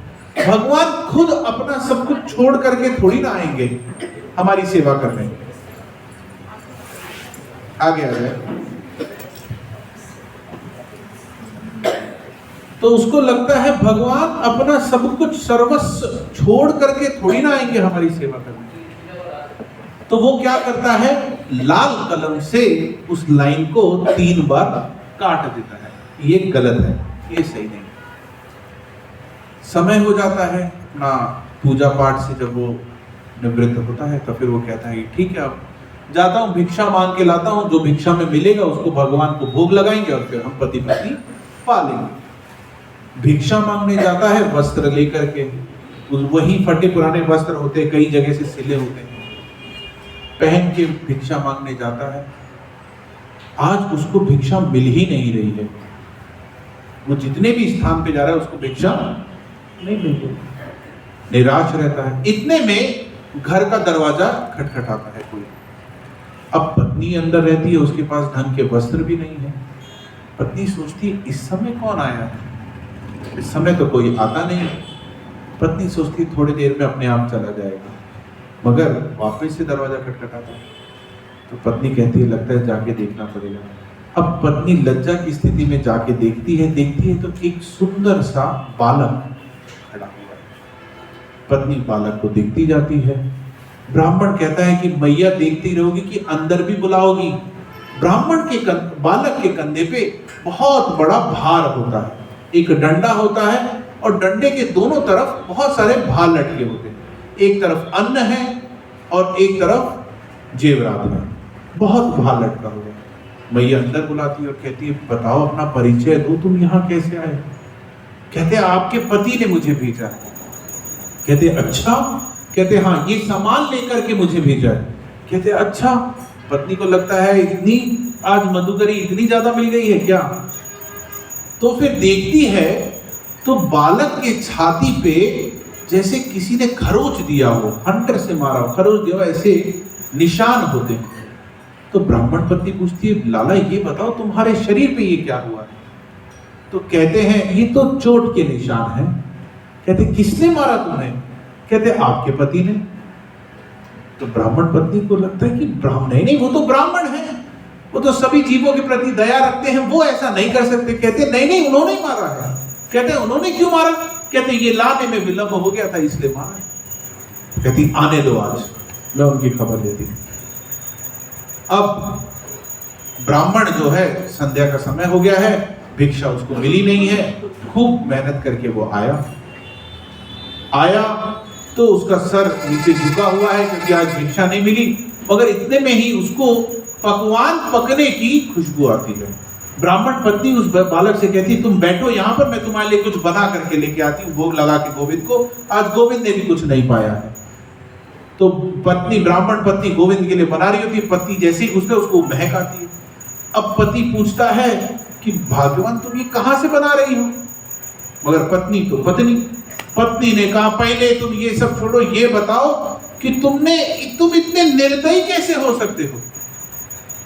भगवान खुद अपना सब कुछ छोड़ करके थोड़ी ना आएंगे हमारी सेवा करने। आगे आ जाए। तो उसको लगता है भगवान अपना सब कुछ सर्वस्व छोड़ करके थोड़ी ना आएंगे हमारी सेवा करने। तो वो क्या करता है, लाल कलम से उस लाइन को 3 बार काट देता है। ये गलत है, ये सही नहीं। समय हो जाता है ना पूजा पाठ से, जब वो निवृत्त होता है तो फिर वो कहता है ठीक है, अब जाता हूँ भिक्षा मांग के लाता हूँ, जो भिक्षा में मिलेगा उसको भगवान को भोग लगाएंगे और फिर हम पति पत्नी पालेंगे। भिक्षा मांगने जाता है वस्त्र लेकर के, वही फटे पुराने वस्त्र होते, कई जगह से सिले होते, पहन के भिक्षा मांगने जाता है। आज उसको भिक्षा मिल ही नहीं रही है। वो जितने भी स्थान पे जा रहा है उसको भिक्षा नहीं मिल रही, निराश रहता है। इतने में घर का दरवाजा खटखटाता है कोई। अब पत्नी अंदर रहती है, उसके पास ढंग के वस्त्र भी नहीं है। पत्नी सोचती है इस समय कौन आया है, इस समय तो कोई आता नहीं। पत्नी सोचती थोड़ी देर में अपने आप चला जाएगा, मगर वापस से दरवाजा खटखटाता है। तो पत्नी कहती है लगता है जाके देखना पड़ेगा। अब पत्नी लज्जा की स्थिति में जाके देखती है तो एक सुंदर सा बालक खड़ा हुआ है। पत्नी बालक को देखती जाती है। ब्राह्मण कहता है कि मैया देखती रहोगी कि अंदर भी बुलाओगी। ब्राह्मण के बालक के कंधे पे बहुत बड़ा भार होता है, एक डंडा होता है और डंडे के दोनों तरफ बहुत सारे भार लटके होते हैं। एक तरफ अन्न है और एक तरफ जेवरात है, बहुत भार लटका हुआ है। मैया अंदर बुलाती है और कहती है बताओ अपना परिचय दो, तुम यहाँ कैसे आए? कहते आपके पति ने मुझे भेजा है। कहते अच्छा? कहते हाँ, ये सामान लेकर के मुझे भेजा है। कहते अच्छा। पत्नी को लगता है इतनी आज मधुकरी इतनी ज्यादा मिल गई है क्या? तो फिर देखती है तो बालक के छाती पे जैसे किसी ने खरोच दिया हो, हंटर से मारा हो, खरोच दिया हो, ऐसे निशान होते हैं। तो ब्राह्मण पत्नी पूछती है लाला ये बताओ तुम्हारे शरीर पे ये क्या हुआ है? तो कहते हैं ये तो चोट के निशान हैं। कहते किसने मारा तुम्हें? कहते आपके पति ने। तो ब्राह्मण पत्नी को लगता है कि ब्राह्मण नहीं, वो तो ब्राह्मण है, वो तो सभी जीवों के प्रति दया रखते हैं, वो ऐसा नहीं कर सकते। कहते नहीं उन्होंने ही मारा है। कहते उन्होंने क्यों मारा? कहते ये लाने में विलंब हो गया था इसलिए मारा। कहती आने दो, आज मैं उनकी खबर देती। अब ब्राह्मण जो है, संध्या का समय हो गया है, भिक्षा उसको मिली नहीं है। खूब मेहनत करके वो आया तो उसका सर नीचे झुका हुआ है क्योंकि आज भिक्षा नहीं मिली। मगर इतने में ही उसको पकवान पकने की खुशबू आती है। ब्राह्मण पत्नी उस बालक से कहती तुम बैठो यहाँ पर, मैं तुम्हारे लिए कुछ बना करके लेके आती हूँ, भोग लगा के गोविंद को। आज गोविंद ने भी कुछ नहीं पाया है। तो पत्नी, ब्राह्मण पत्नी गोविंद के लिए बना रही होती है। पति जैसे ही घुसते उसको महक आती है। अब पति पूछता है कि भाग्यवान तुम ये कहाँ से बना रही हो? मगर पत्नी तो पत्नी ने कहा पहले तुम ये सब छोड़ो, ये बताओ कि तुम इतने निर्दयी कैसे हो सकते हो?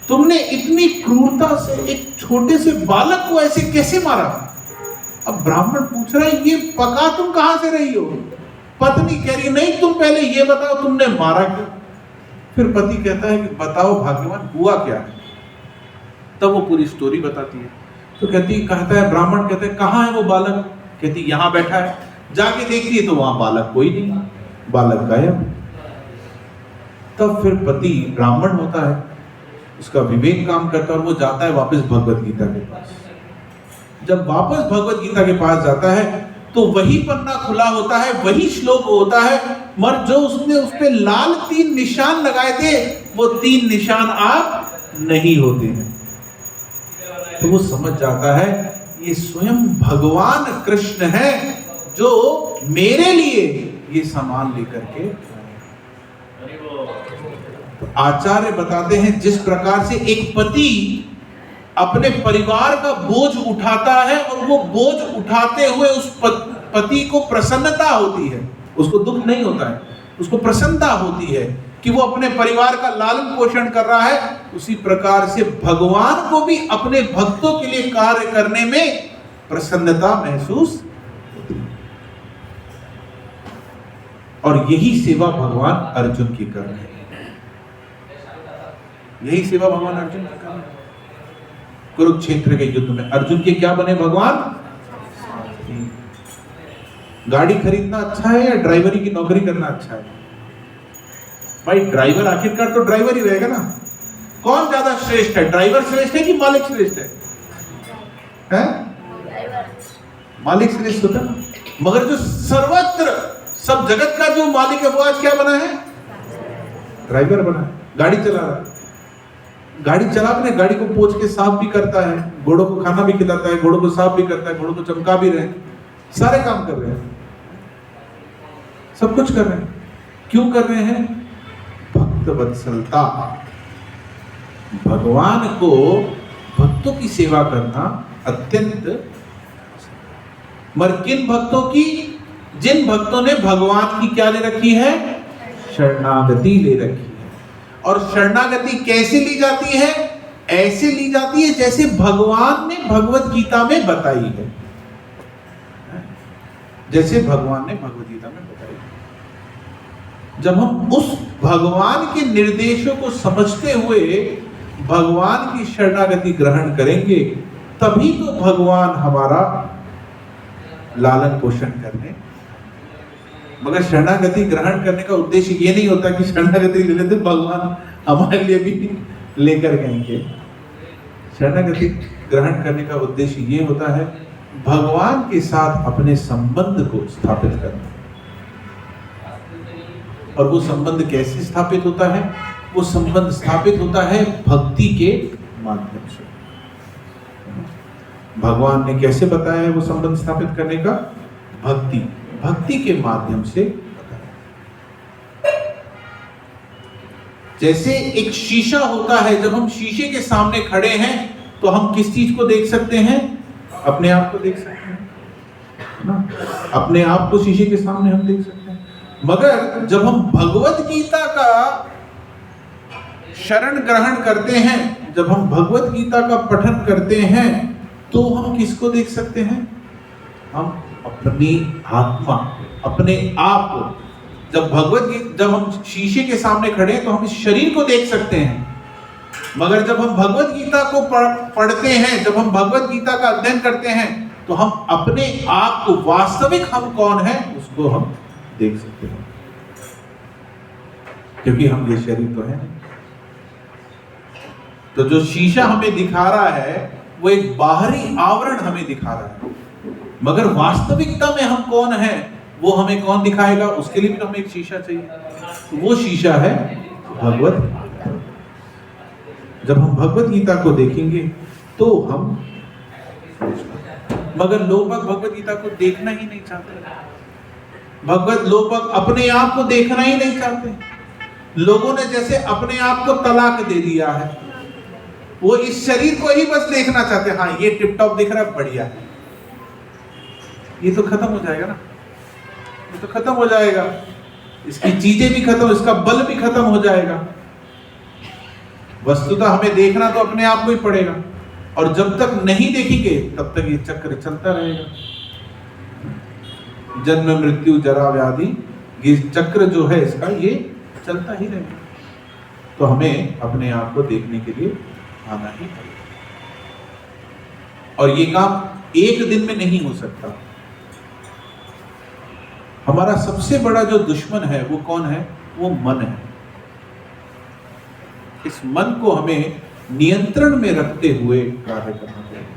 तुमने इतनी क्रूरता से एक छोटे से बालक को ऐसे कैसे मारा? अब ब्राह्मण पूछ रहा है ये पका तुम कहां से रही हो? पत्नी कह रही नहीं तुम पहले ये बताओ तुमने मारा क्यों? फिर पति कहता है कि बताओ भाग्यवान हुआ क्या है? तब वो पूरी स्टोरी बताती है। तो कहता है ब्राह्मण कहते हैं कहाँ है वो बालक? कहती यहाँ बैठा है। जाके देखती है तो वहां बालक कोई नहीं, बालक गायब। तब फिर पति ब्राह्मण होता है, उसका विवेक काम करता है और वो जाता है वापस भगवत गीता के पास। जब वापस भगवत गीता के पास जाता है तो वही पन्ना खुला होता है, वही श्लोक होता है, मगर जो उसने उस पे लाल 3 निशान लगाए थे वो 3 निशान अब नहीं होते हैं। तो वो समझ जाता है ये स्वयं भगवान कृष्ण है जो मेरे लिए ये सामान लेकर के। आचार्य बताते हैं जिस प्रकार से एक पति अपने परिवार का बोझ उठाता है और वो बोझ उठाते हुए उस पति को प्रसन्नता होती है, उसको दुख नहीं होता है, उसको प्रसन्नता होती है कि वो अपने परिवार का लालन पोषण कर रहा है, उसी प्रकार से भगवान को भी अपने भक्तों के लिए कार्य करने में प्रसन्नता महसूस होती है। और यही सेवा भगवान अर्जुन की कर रहे हैं, यही सेवा भगवान अर्जुन की कर रहे हैं। कुरुक्षेत्र के युद्ध में अर्जुन के क्या बने भगवान? गाड़ी खरीदना अच्छा है या ड्राइवरी की नौकरी करना अच्छा है? भाई ड्राइवर आखिरकार तो ड्राइवर ही रहेगा ना। कौन ज्यादा श्रेष्ठ है, ड्राइवर श्रेष्ठ है कि मालिक श्रेष्ठ है? मालिक श्रेष्ठ होता है। मगर जो सर्वत्र सब जगत का जो मालिक है वो आज क्या बना है? ड्राइवर बना है, गाड़ी चला रहा है। गाड़ी चला अपने गाड़ी को पोंछ के साफ भी करता है, घोड़ों को खाना भी खिलाता है, घोड़ों को साफ भी करता है, घोड़ों को चमका भी रहे हैं, सारे काम कर रहे हैं, सब कुछ कर रहे हैं। क्यों कर रहे हैं? भक्त वत्सलता, भगवान को भक्तों की सेवा करना अत्यंत, मगर किन भक्तों की? जिन भक्तों ने भगवान की क्या ले रखी है? शरणागति ले रखी है। और शरणागति कैसे ली जाती है? ऐसे ली जाती है जैसे भगवान ने भगवत गीता में बताई है, जैसे भगवान ने भगवत गीता में बताई है। जब हम उस भगवान के निर्देशों को समझते हुए भगवान की शरणागति ग्रहण करेंगे, तभी तो भगवान हमारा लालन पोषण करने। मगर शरणागति ग्रहण करने का उद्देश्य ये नहीं होता कि शरणागति ले लेते भगवान हमारे लिए भी लेकर गएंगे। शरणागति ग्रहण करने का उद्देश्य ये होता है भगवान के साथ अपने संबंध को स्थापित करना। और वो संबंध कैसे स्थापित होता है? वो संबंध स्थापित होता है भक्ति के माध्यम से। भगवान ने कैसे बताया है वो संबंध स्थापित करने का? भक्ति के माध्यम से। जैसे एक शीशा होता है, जब हम शीशे के सामने खड़े हैं तो हम किस चीज को देख सकते हैं? अपने आप को देख सकते हैं ना, अपने आप को शीशे के सामने हम देख सकते हैं। मगर जब हम भगवत गीता का शरण ग्रहण करते हैं, जब हम भगवत गीता का पठन करते हैं, तो हम किसको देख सकते हैं? हम अपनी आत्मा, अपने आप को। जब हम शीशे के सामने खड़े हैं तो हम इस शरीर को देख सकते हैं। मगर जब हम भगवत गीता को पढ़ते हैं, जब हम भगवत गीता का अध्ययन करते हैं, तो हम अपने आप को, वास्तविक हम कौन है, उसको हम देख सकते हैं। क्योंकि हम ये शरीर तो है नहीं। तो जो शीशा हमें दिखा रहा है वो एक बाहरी आवरण हमें दिखा रहा है, मगर वास्तविकता में हम कौन है वो हमें कौन दिखाएगा? उसके लिए भी तो हमें एक शीशा चाहिए। तो वो शीशा है भगवत गीता। जब हम भगवत गीता को देखेंगे तो हम, मगर लोग भगवत गीता को देखना ही नहीं चाहते। लोग अपने आप को देखना ही नहीं चाहते। लोगों ने जैसे अपने आप को तलाक दे दिया है, वो इस शरीर को ही बस देखना चाहते हैं। हाँ, ये टिप टॉप दिख रहा है, बढ़िया है, ये तो खत्म हो जाएगा ना, ये तो खत्म हो जाएगा, इसकी चीजें भी खत्म, इसका बल भी खत्म हो जाएगा। वस्तुतः हमें देखना तो अपने आप को ही पड़ेगा, और जब तक नहीं देखेंगे तब तक ये चक्र चलता रहेगा। जन्म मृत्यु जरा व्याधि, ये चक्र जो है इसका, ये चलता ही रहेगा। तो हमें अपने आप को देखने के लिए आना ही पड़ेगा, और ये काम एक दिन में नहीं हो सकता। हमारा सबसे बड़ा जो दुश्मन है वो कौन है? वो मन है। इस मन को हमें नियंत्रण में रखते हुए कार्य करना चाहिए।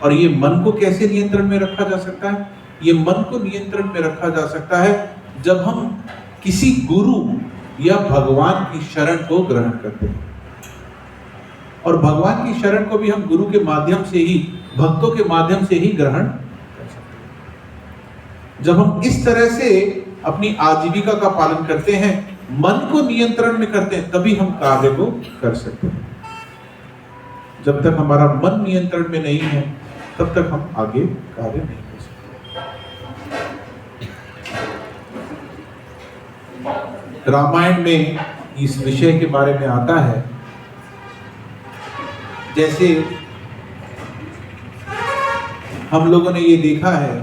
और ये मन को कैसे नियंत्रण में रखा जा सकता है? ये मन को नियंत्रण में रखा जा सकता है जब हम किसी गुरु या भगवान की शरण को ग्रहण करते हैं। और भगवान की शरण को भी हम गुरु के माध्यम से ही, भक्तों के माध्यम से ही ग्रहण कर सकते हैं। जब हम इस तरह से अपनी आजीविका का पालन करते हैं, मन को नियंत्रण में करते हैं तभी हम कार्य को कर सकते हैं। जब तक हमारा मन नियंत्रण में नहीं है तब तक हम आगे कार्य नहीं कर सकते। रामायण में इस विषय के बारे में आता है, जैसे हम लोगों ने ये देखा है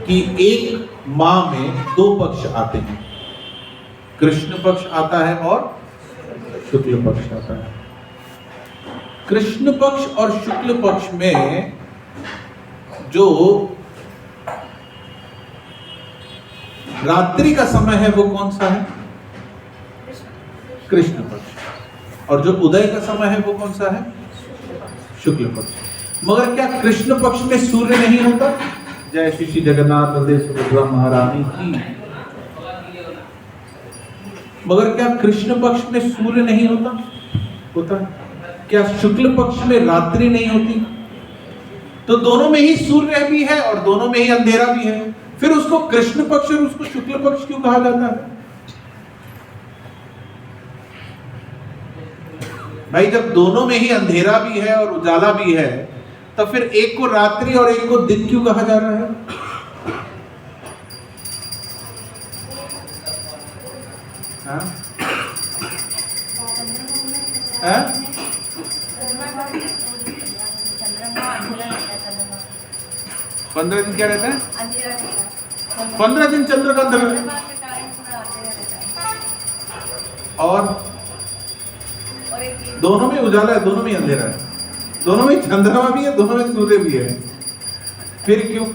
कि एक मां में दो पक्ष आते हैं, कृष्ण पक्ष आता है और शुक्ल पक्ष आता है। कृष्ण पक्ष और शुक्ल पक्ष में जो रात्रि का समय है वो कौन सा है? कृष्ण पक्ष। और जो उदय का समय है वो कौन सा है? शुक्ल पक्ष। मगर क्या कृष्ण पक्ष में सूर्य नहीं होता? जय श्री श्री जगन्नाथ बलदेव सुभद्रा महारानी की। मगर क्या कृष्ण पक्ष में सूर्य नहीं होता? होता है। क्या शुक्ल पक्ष में रात्रि नहीं होती? तो दोनों में ही सूर्य भी है और दोनों में ही अंधेरा भी है। फिर उसको कृष्ण पक्ष और उसको शुक्ल पक्ष क्यों कहा जाता है? भाई जब दोनों में ही अंधेरा भी है और उजाला भी है तो फिर एक को रात्रि और एक को दिन क्यों कहा जा रहा है? हाँ? हाँ? 15 दिन क्या रहता है? 15 दिन चंद्र का अंधेरा और दोनों में उजाला है, दोनों में अंधेरा है, दोनों में चंद्रमा भी है, दोनों में सूर्य भी है। फिर क्यों?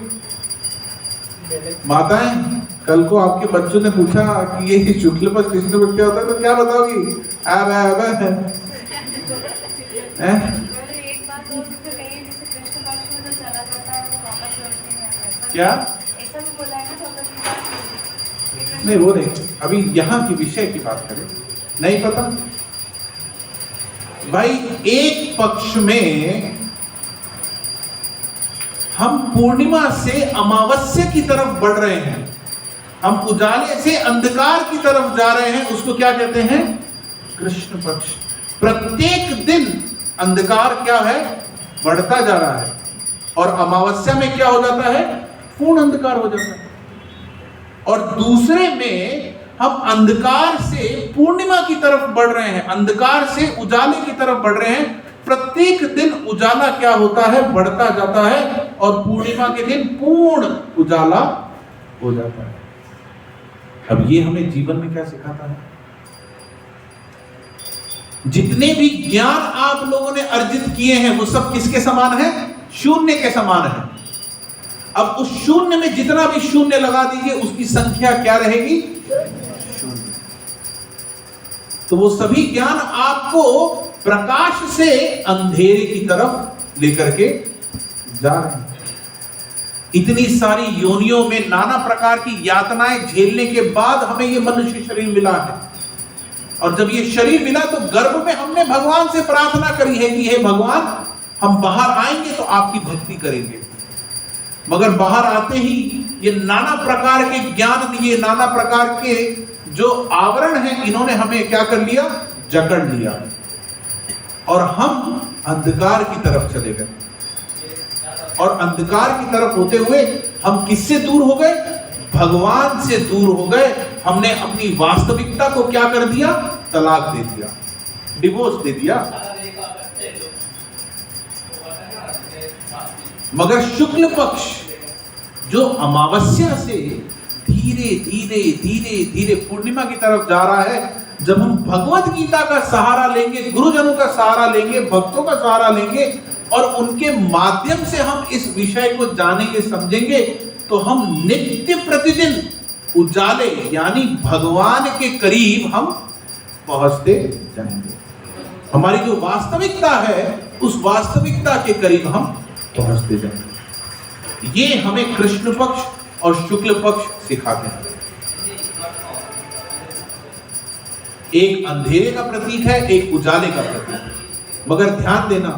माताएं, कल को आपके बच्चों ने पूछा कि ये शुक्ल पक्ष कृष्ण पक्ष क्या होता है तो क्या बताओगी? क्या नहीं वो नहीं, अभी यहाँ की विषय की बात करें। नहीं पता भाई, एक पक्ष में हम पूर्णिमा से अमावस्या की तरफ बढ़ रहे हैं, हम उजाले से अंधकार की तरफ जा रहे हैं, उसको क्या कहते हैं? कृष्ण पक्ष। प्रत्येक दिन अंधकार क्या है? बढ़ता जा रहा है और अमावस्या में क्या हो जाता है? पूर्ण अंधकार हो जाता है। और दूसरे में हम अंधकार से पूर्णिमा की तरफ बढ़ रहे हैं, अंधकार से उजाले की तरफ बढ़ रहे हैं। प्रत्येक दिन उजाला क्या होता है? बढ़ता जाता है और पूर्णिमा के दिन पूर्ण उजाला हो जाता है। अब ये हमें जीवन में क्या सिखाता है? जितने भी ज्ञान आप लोगों ने अर्जित किए हैं वो सब किसके समान है? शून्य के समान है। अब उस शून्य में जितना भी शून्य लगा दीजिए उसकी संख्या क्या रहेगी? शून्य। तो वो सभी ज्ञान आपको प्रकाश से अंधेरे की तरफ लेकर के जा रहे हैं। इतनी सारी योनियों में नाना प्रकार की यातनाएं झेलने के बाद हमें ये मनुष्य शरीर मिला है। और जब ये शरीर मिला तो गर्भ में हमने भगवान से प्रार्थना करी है कि हे भगवान, हम बाहर आएंगे तो आपकी भक्ति करेंगे। मगर बाहर आते ही ये नाना प्रकार के ज्ञान दिए, नाना प्रकार के जो आवरण हैं, इन्होंने हमें क्या कर लिया? जकड़ लिया और हम अंधकार की तरफ चले गए। और अंधकार की तरफ होते हुए हम किससे दूर हो गए? भगवान से दूर हो गए। हमने अपनी वास्तविकता को क्या कर दिया? तलाक दे दिया, डिवोर्स दे दिया। मगर शुक्ल पक्ष जो अमावस्या से धीरे धीरे धीरे धीरे पूर्णिमा की तरफ जा रहा है, जब हम भगवत गीता का सहारा लेंगे, गुरुजनों का सहारा लेंगे, भक्तों का सहारा लेंगे और उनके माध्यम से हम इस विषय को जानेंगे, समझेंगे, तो हम नित्य प्रतिदिन उजाले यानी भगवान के करीब हम पहुंचते जाएंगे। हमारी जो वास्तविकता है उस वास्तविकता के करीब हम पहुंचते जाएंगे। ये हमें कृष्ण पक्ष और शुक्ल पक्ष सिखाते हैं। एक अंधेरे का प्रतीक है, एक उजाले का प्रतीक है। मगर ध्यान देना,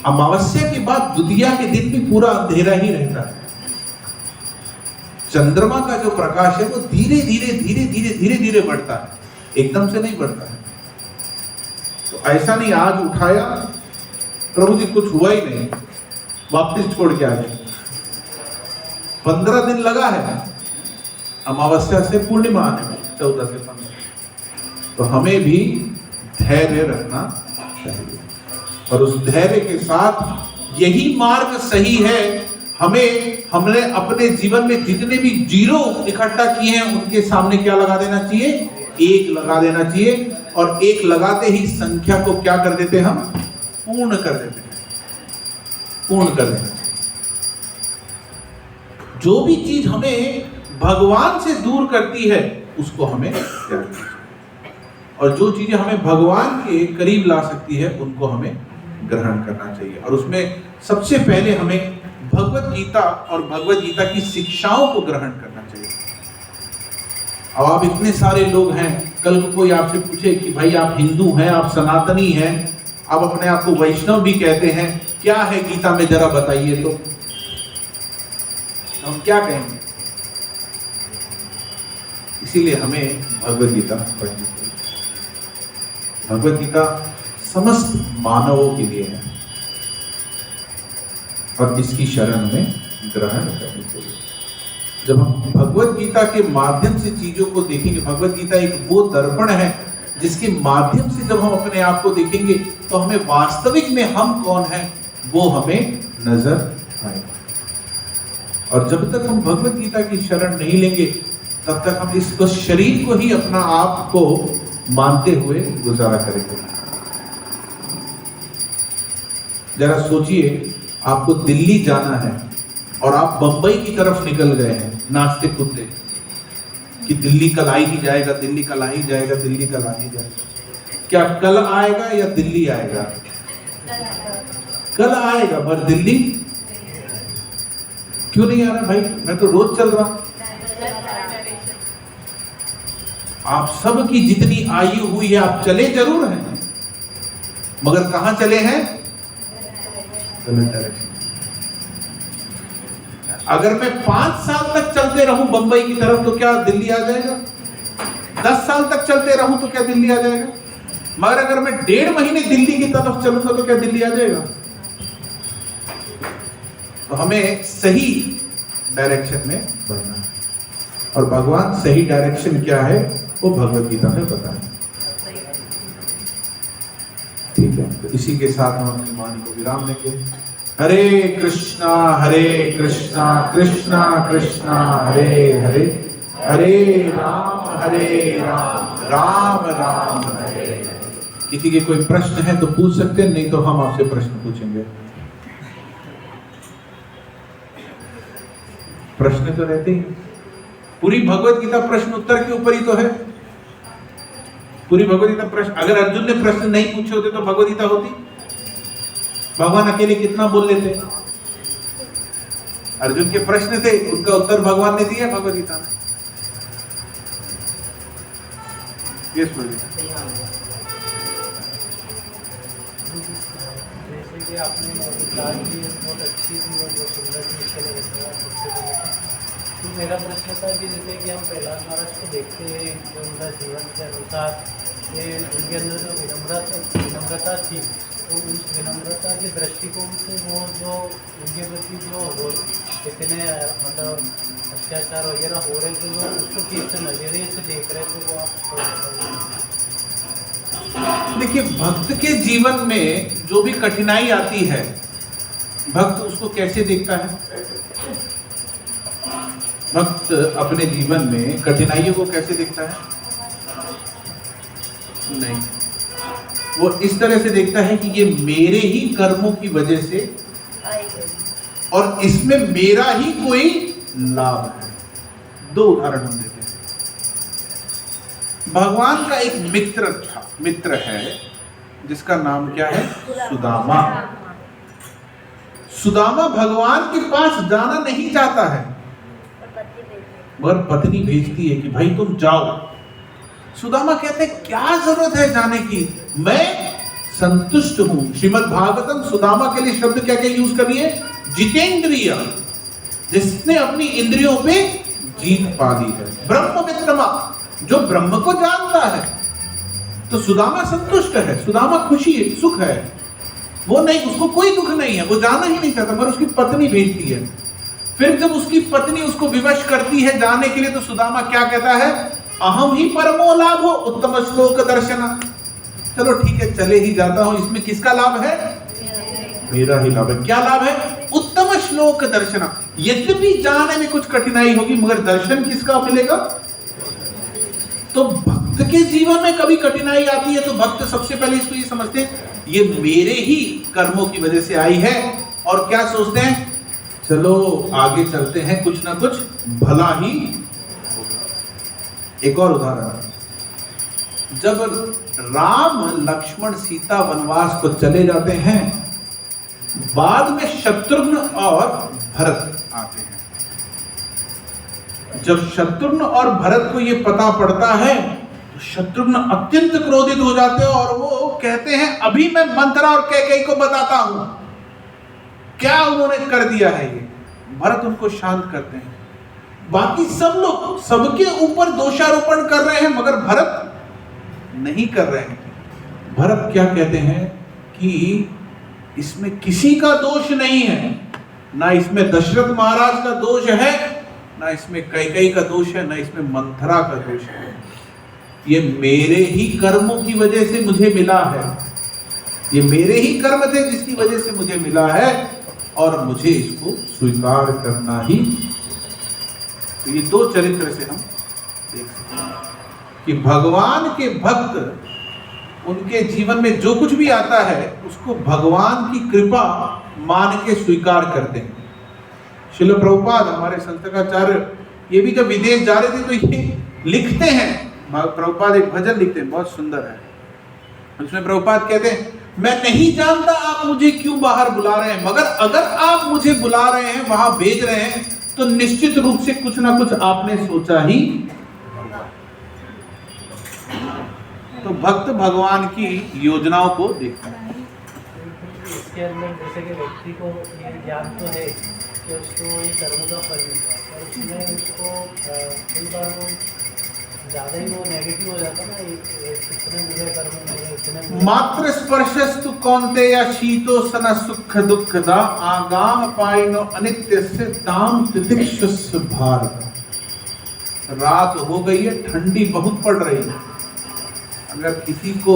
अमावस्या के बाद द्वितीया के दिन भी पूरा अंधेरा ही रहता है। चंद्रमा का जो प्रकाश है वो धीरे धीरे धीरे धीरे धीरे धीरे बढ़ता है, एकदम से नहीं बढ़ता है। तो ऐसा नहीं आज उठाया प्रभु जी कुछ हुआ ही नहीं, वापस छोड़ के आ गए। 15 दिन लगा है अमावस्या से पूर्णिमा आने में, 14 से 15। तो हमें भी धैर्य रखना चाहिए और उस धैर्य के साथ यही मार्ग सही है। हमने अपने जीवन में जितने भी जीरो इकट्ठा किए हैं उनके सामने क्या लगा देना चाहिए? 1 लगा देना चाहिए। और 1 लगाते ही संख्या को क्या कर देते हैं? हम पूर्ण कर देते हैं, पूर्ण कर देते हैं। जो भी चीज हमें भगवान से दूर करती है उसको हमें त्याग करना चाहिए, और जो चीजें हमें भगवान के करीब ला सकती है उनको हमें ग्रहण करना चाहिए। और उसमें सबसे पहले हमें भगवत गीता और भगवत गीता की शिक्षाओं को ग्रहण करना चाहिए। अब आप इतने सारे लोग हैं, कल को कोई आपसे पूछे कि भाई आप हिंदू हैं, आप सनातनी हैं, आप अपने आप को वैष्णव भी कहते हैं, क्या है गीता में जरा बताइए, तो हम क्या कहेंगे? इसीलिए हमें भगवत गीता पढ़नी चाहिए। भगवत गीता समस्त मानवों के लिए है और इसकी शरण में ग्रहण करनी चाहिए। जब हम भगवत गीता के माध्यम से चीजों को देखेंगे, भगवत गीता एक वो दर्पण है जिसके माध्यम से जब हम अपने आप को देखेंगे तो हमें वास्तविक में हम कौन हैं वो हमें नजर आएगा। और जब तक हम भगवत गीता की शरण नहीं लेंगे तब तक हम इस शरीर को ही अपना आप को मानते हुए गुजारा करेंगे। जरा सोचिए, आपको दिल्ली जाना है और आप बंबई की तरफ निकल गए हैं नाचते कूदते कि दिल्ली कल आ ही जाएगा, दिल्ली कल आ ही जाएगा, दिल्ली कल आ ही जाएगा। क्या कल आएगा या दिल्ली आएगा? कल आएगा, पर दिल्ली क्यों नहीं आ रहा भाई? मैं तो रोज चल रहा। आप सब की जितनी आयु हुई है आप चले जरूर हैं, मगर कहां चले हैं? गलत डायरेक्शन। अगर मैं 5 साल तक चलते रहूं बंबई की तरफ तो क्या दिल्ली आ जाएगा? 10 साल तक चलते रहूं तो क्या दिल्ली आ जाएगा? मगर अगर मैं 1.5 महीने दिल्ली की तरफ चलूंगा तो क्या दिल्ली आ जाएगा? तो हमें सही डायरेक्शन में बढ़ना है, और भगवान सही डायरेक्शन क्या है वो भगवत गीता में बताएं। ठीक है, तो इसी के साथ हम अपनी वाणी को विराम देंगे। हरे कृष्णा कृष्णा कृष्णा हरे हरे, हरे राम राम राम हरे हरे। किसी के कोई प्रश्न है तो पूछ सकते हैं, नहीं तो हम आपसे प्रश्न पूछेंगे। प्रश्न तो रहते ही, पूरी भगवत गीता प्रश्न उत्तर के ऊपर ही तो है। पूरी भगवत गीता प्रश्न, अगर अर्जुन ने प्रश्न नहीं पूछे होते तो भगवत गीता होती? भगवान अकेले कितना बोल लेते? अर्जुन के प्रश्न थे, उनका उत्तर भगवान ने दिया भगवत गीता में। यस बोलिए। जैसे कि आपने बहुत अच्छी थी और बहुत सुंदर थी। तो मेरा प्रश्न था कि जैसे कि हम प्रहलाद महाराज को देखते हैं जो उनका जीवन के अनुसार उनके अंदर जो विनम्रता थी, तो उस विनम्रता के दृष्टिकोण से वो जो उनके प्रति जो कितने मतलब अत्याचार वगैरह हो रहे थे वो उसको किस नजरिए से देख रहे थे, वो आप? देखिए, भक्त के जीवन में जो भी कठिनाई आती है भक्त उसको कैसे देखता है? भक्त अपने जीवन में कठिनाइयों को कैसे देखता है? नहीं, वो इस तरह से देखता है कि ये मेरे ही कर्मों की वजह से और इसमें मेरा ही कोई लाभ है। 2 उदाहरण हम देते हैं। भगवान का एक मित्र है जिसका नाम क्या है? सुदामा। सुदामा भगवान के पास जाना नहीं चाहता है, मगर पत्नी भेजती है कि भाई तुम जाओ। सुदामा कहते हैं क्या जरूरत है जाने की, मैं संतुष्ट हूं। श्रीमद् भागवतम सुदामा के लिए शब्द क्या क्या यूज करिए? जितेंद्रिय, जिसने अपनी इंद्रियों पे जीत पा ली है। ब्रह्मवित्तमा, जो ब्रह्म को जानता है। तो सुदामा संतुष्ट है, सुदामा खुशी है, सुख है, वो नहीं, उसको कोई दुख नहीं है, वो जाना ही नहीं चाहता, मगर उसकी पत्नी भेजती है। फिर जब उसकी पत्नी उसको विवश करती है जाने के लिए, तो सुदामा क्या कहता है, अहम ही परमो लाभो उत्तम श्लोक दर्शना। चलो ठीक है, चले ही जाता हूं, इसमें किसका लाभ है, मेरा ही लाभ है। क्या लाभ है, उत्तम श्लोक दर्शना। यद्यपि जाने में कुछ कठिनाई होगी, मगर दर्शन किसका मिलेगा। तो भक्त के जीवन में कभी कठिनाई आती है तो भक्त सबसे पहले इसको ये समझते हैं, ये मेरे ही कर्मों की वजह से आई है, और क्या सोचते हैं, चलो आगे चलते हैं, कुछ ना कुछ भला ही होगा। एक और उदाहरण, जब राम लक्ष्मण सीता वनवास को चले जाते हैं, बाद में शत्रुघ्न और भरत आते हैं। जब शत्रुघ्न और भरत को ये पता पड़ता है, तो शत्रुघ्न अत्यंत क्रोधित हो जाते हैं और वो कहते हैं, अभी मैं मंथरा और कैकेयी को बताता हूं क्या उन्होंने कर दिया है। ये भरत उनको शांत करते हैं। बाकी सब लोग सबके ऊपर दोषारोपण कर रहे हैं, मगर भरत नहीं कर रहे हैं। भरत क्या कहते हैं कि इसमें किसी का दोष नहीं है, ना इसमें दशरथ महाराज का दोष है, ना इसमें कैकेयी का दोष है, ना इसमें मंथरा का दोष है। ये मेरे ही कर्मों की वजह से मुझे मिला है, ये मेरे ही कर्म थे जिसकी वजह से मुझे मिला है, और मुझे इसको स्वीकार करना ही। तो ये दो चरित्र से हम देख सकते हैं कि भगवान के भक्त उनके जीवन में जो कुछ भी आता है उसको भगवान की कृपा मान के स्वीकार करते हैं। श्रील प्रभुपाद हमारे संतकाचार्य, ये भी जब विदेश जा रहे थे तो ये लिखते हैं, प्रभुपाद एक भजन लिखते हैं, बहुत सुंदर है। उसमें प्रभुपाद कहते हैं, मैं नहीं जानता आप मुझे क्यों बाहर बुला रहे हैं, मगर अगर आप मुझे बुला रहे हैं, वहां भेज रहे हैं, तो निश्चित रूप से कुछ ना कुछ आपने सोचा ही। तो भक्त भगवान की योजनाओं को देखता है। इसके अंदर जैसे कि व्यक्ति को ये ज्ञान तो है कि उसको ये कर्म का फल मिलता है, और उसमें उसको कई बार वो ज़्यादा ही वो नेगेटिव हो जाता है ना, इतने बुरे कर्म मिले, इतने मात्र स्पर्शस्तु कौन्तेय शीतोष्ण सुख दुःखदा आगाम पाइनो अनित्यस्य ताम तितिक्षुष भारत। रात हो गई है, ठंडी बहुत पड़ रही है। अगर किसी को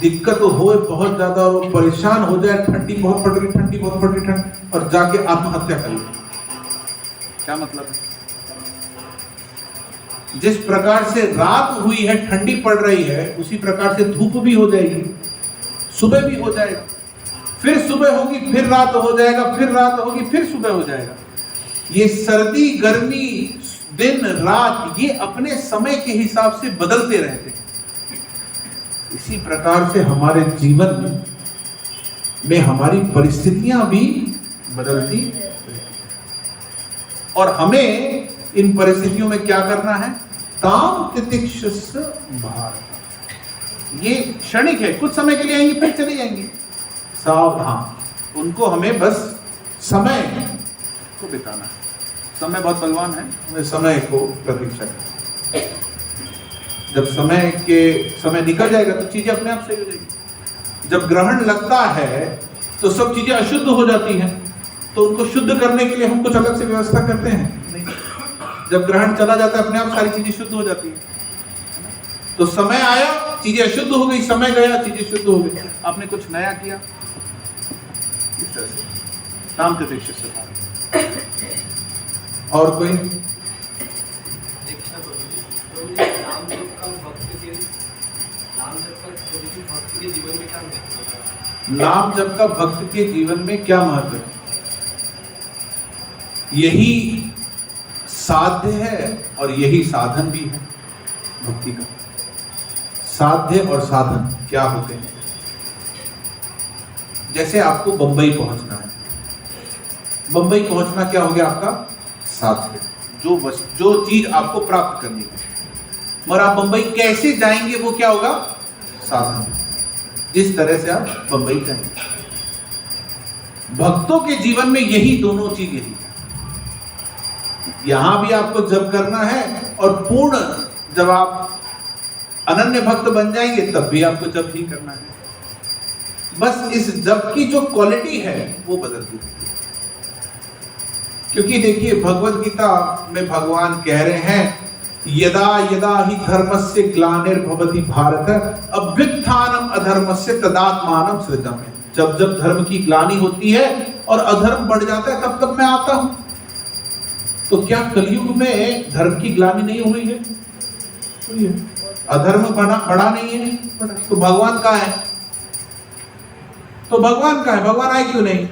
दिक्कत हो बहुत ज्यादा और वो परेशान हो जाए, ठंडी बहुत पड़ रही, ठंडी बहुत पड़ रही, ठंड, और जाके आत्महत्या कर ले, क्या मतलब है। जिस प्रकार से रात हुई है, ठंडी पड़ रही है, उसी प्रकार से धूप भी हो जाएगी, सुबह भी हो जाएगा, फिर सुबह होगी, फिर रात हो जाएगा, फिर रात होगी, फिर सुबह हो जाएगा। ये सर्दी गर्मी दिन रात ये अपने समय के हिसाब से बदलते रहते हैं। इसी प्रकार से हमारे जीवन में हमारी परिस्थितियां भी बदलती रहती, और हमें इन परिस्थितियों में क्या करना है, ताम तितिक्षुष भारत। ये क्षणिक है, कुछ समय के लिए आएंगे फिर चले जाएंगे, सावधान। उनको हमें बस समय को बिताना है। समय बहुत बलवान है, हमें समय को प्रतीक्षा करना। जब समय निकल जाएगा तो चीजें अपने आप सही हो जाएगी। जब ग्रहण लगता है तो सब चीजें अशुद्ध हो जाती हैं, तो उनको शुद्ध करने के लिए हम कुछ अलग से व्यवस्था करते हैं नहीं। जब ग्रहण चला जाता है, अपने आप सारी चीजें शुद्ध हो जाती हैं। तो समय आया, चीजें अशुद्ध हो गई, समय गया, चीजें शुद्ध हो गई, आपने कुछ नया किया। इस तरह से ताम तितिक्षुष भारत। और कोई नाम जप का भक्त के जीवन में क्या महत्व है। यही साध्य है और यही साधन भी है भक्ति का। साध्य और साधन क्या होते हैं। जैसे आपको बंबई पहुंचना है, बंबई पहुंचना क्या हो गया आपका साध्य, जो चीज आपको प्राप्त करनी है। मगर आप बंबई कैसे जाएंगे वो क्या होगा साधन, जिस तरह से आप बंबई जाएंगे। भक्तों के जीवन में यही दोनों चीज यही है। यहां भी आपको जप करना है, और पूर्ण जब आप अनन्य भक्त बन जाएंगे तब भी आपको जप ही करना है। बस इस जप की जो क्वालिटी है वो बदलती है। क्योंकि देखिए भगवत गीता में भगवान कह रहे हैं, यदा यदा ही धर्मस्य ग्लानिर्भवति भारत अभ्युत्थानम अधर्मस्य तदात्मानं सृजामि। जब जब धर्म की ग्लानि होती है और अधर्म बढ़ जाता है तब तब मैं आता हूं। तो क्या कलयुग में धर्म की ग्लानि नहीं हुई है? हुई है। अधर्म बढ़ा नहीं है? बढ़ा। तो भगवान कहाँ है? भगवान आए क्यों नहीं?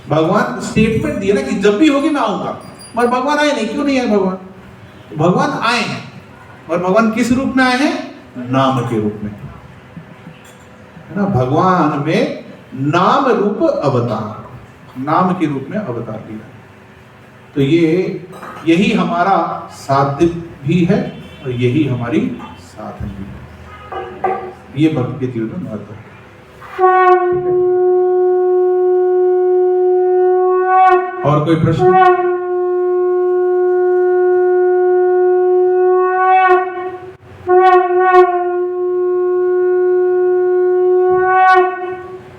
भगवान स्टेटमेंट दिया ना कि जब भी होगी मैं आऊंगा, मगर भगवान आए नहीं। क्यों नहीं आए भगवान? भगवान आए हैं, और भगवान किस रूप में आए हैं? नाम के रूप में, है ना। भगवान में नाम रूप अवतार, नाम के रूप में अवतार लिया। तो यही हमारा साध्य भी है और यही हमारी साधन भी है। ये भक्ति के जीवन में महत्व है। और कोई प्रश्न?